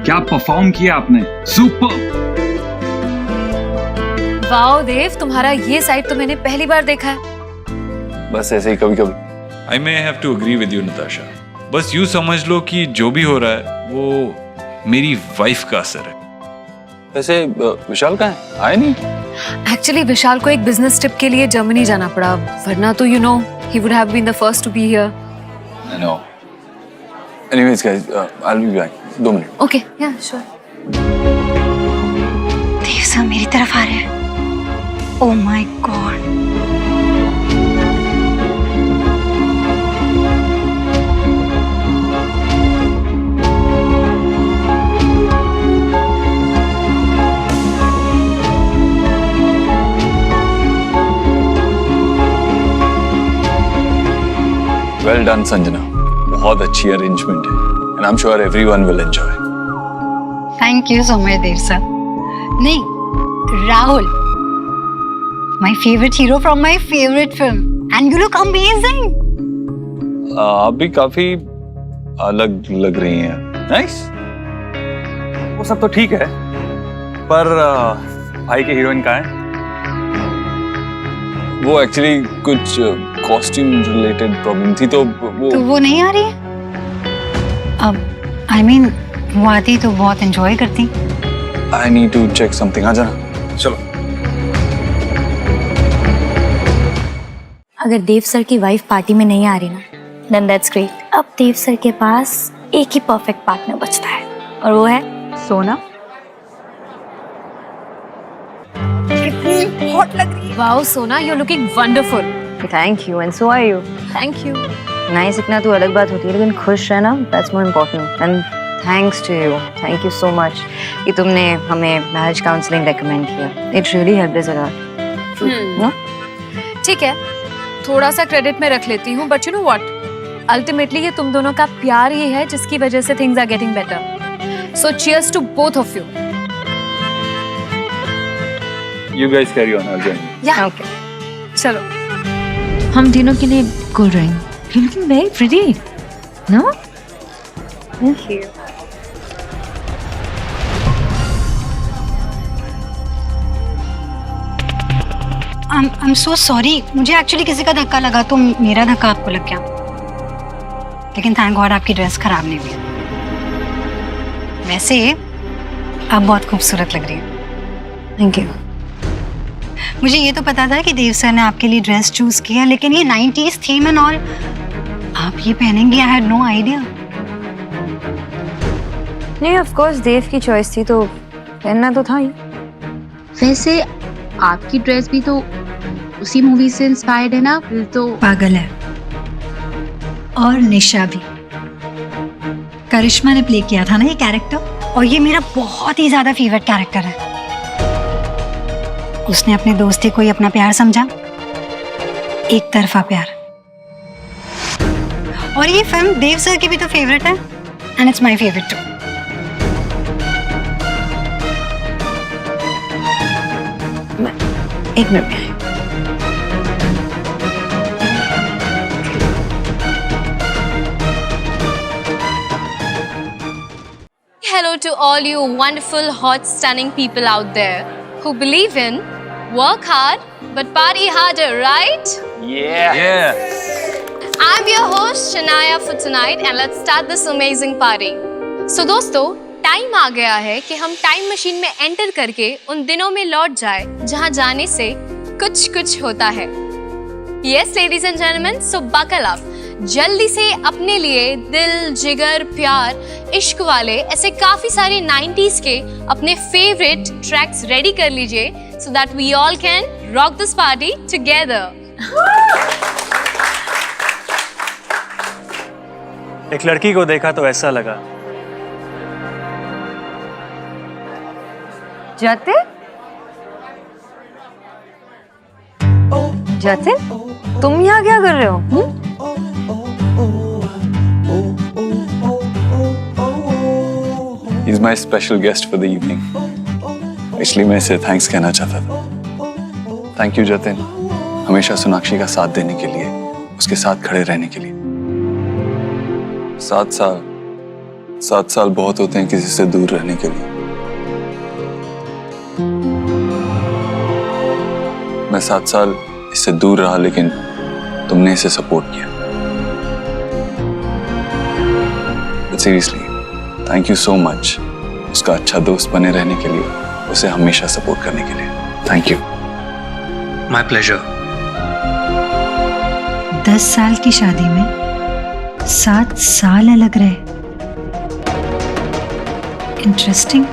क्या परफॉर्म किया आपने, सुपर। वाओ देव, तुम्हारा ये साइड तो मैंने पहली बार देखा है। बस ऐसे ही कभी कभी। I may have to agree with you Natasha. बस यूं समझ लो कि जो भी हो रहा है वो मेरी वाइफ का असर है। वैसे विशाल कहाँ है? आए नहीं? एक्चुअली विशाल को एक बिजनेस ट्रिप के लिए जर्मनी जाना पड़ा, वरना तो you know he would have been the first to be here. I know. Anyways guys, I'll be back. 2 minute. Okay, yeah sure. Dev sir मेरी तरफ आ रहे हैं। Oh my God. Well done Sanjana, बहुत अच्छी अरेंजमेंट है and I'm sure everyone will enjoy. Thank you so much Dev sir. नहीं, Rahul, my favourite hero from my favourite film, and you look amazing. आप भी काफी अलग लग रही हैं। नाइस। वो सब तो ठीक है, पर भाई के हीरोइन कहाँ है? वो एक्चुअली कुछ कॉस्ट्यूम रिलेटेड प्रॉब्लम थी, तो वो नहीं आ रही है? अब आई मीन वो आती तो बहुत एंजॉय करती। I need to check something. आ जाना, चलो। अगर देव सर की वाइफ पार्टी में नहीं आ रही ना, देन दैट्स ग्रेट। अब देव सर के पास एक ही परफेक्ट पार्टनर बचता है, और वो है सोना। कितनी हॉट लग रही है। Wow Sona, you are looking wonderful. Thank you, and so are you. Thank you. Nice, इतना तो अलग बात होती है, लेकिन खुश रहना that's more important. And thanks to you, thank you so much कि तुमने हमें मैरिज काउंसलिंग रेकमेंड किया। It really helped us a lot. ठीक है, थोड़ा सा क्रेडिट में रख लेती हूँ, but you know what, ultimately ये तुम दोनों का प्यार ही है जिसकी वजह से things are getting better. So cheers to both of you. You guys carry on, I'll join you. Yeah. Okay. चलो. हम तीनों के लिए cool drink. You're looking very pretty. No? Thank you. I'm so sorry. मुझे actually किसी का धक्का लगा तो मेरा धक्का आपको लग गया, लेकिन थैंक गॉड आपकी ड्रेस खराब नहीं हुई। वैसे आप बहुत खूबसूरत लग रही हैं। Thank you. मुझे ये तो पता था कि देव सर ने आपके लिए ड्रेस चूज किया, लेकिन ये 90s थीम एंड ऑल आप ये पहनेंगे, आई हैड नो आइडिया। नहीं, ऑफ कोर्स देव की चॉइस थी तो पहनना तो था ही। वैसे आपकी ड्रेस भी तो उसी मूवी से इंस्पायर्ड है ना? फिर तो पागल है। और निशा भी, करिश्मा ने प्ले किया था ना ये कैरेक्टर, और ये मेरा बहुत ही ज्यादा फेवरेट कैरेक्टर है। उसने अपने दोस्ती को ही अपना प्यार समझा, एक तरफा प्यार। और ये फिल्म देव सर की भी तो फेवरेट है, and it's my favourite too. एक मिनट में। Hello to all you wonderful, hot, stunning people out there who believe in work hard but party harder, right? Yeah. I'm your host Shania for tonight and let's start this amazing party. So दोस्तों, time आ गया है कि हम time machine में enter करके उन दिनों में लौट जाए जहां जाने से कुछ कुछ होता है। Yes, ladies and gentlemen, so buckle up. जल्दी से अपने लिए दिल, जिगर, प्यार, इश्क वाले ऐसे काफी सारे 90s के अपने फेवरेट ट्रैक्स रेडी कर लीजिए so that we all can rock this party together. एक लड़की को देखा तो ऐसा लगा। जतिन? जतिन, तुम यहाँ क्या कर रहे हो? He's my special guest for the evening. इसलिए मैं इसे थैंक्स कहना चाहता था। थैंक यू जतिन, हमेशा सोनाक्षी का साथ देने के लिए, उसके साथ खड़े रहने के लिए। 7 साल बहुत होते हैं किसी से दूर रहने के लिए। मैं 7 साल इससे दूर रहा, लेकिन तुमने इसे सपोर्ट किया। But seriously, thank you so much. उसका अच्छा दोस्त बने रहने के लिए, उसे हमेशा सपोर्ट करने के लिए। Thank you. My pleasure. 10 साल की शादी में 7 साल अलग रहे। इंटरेस्टिंग।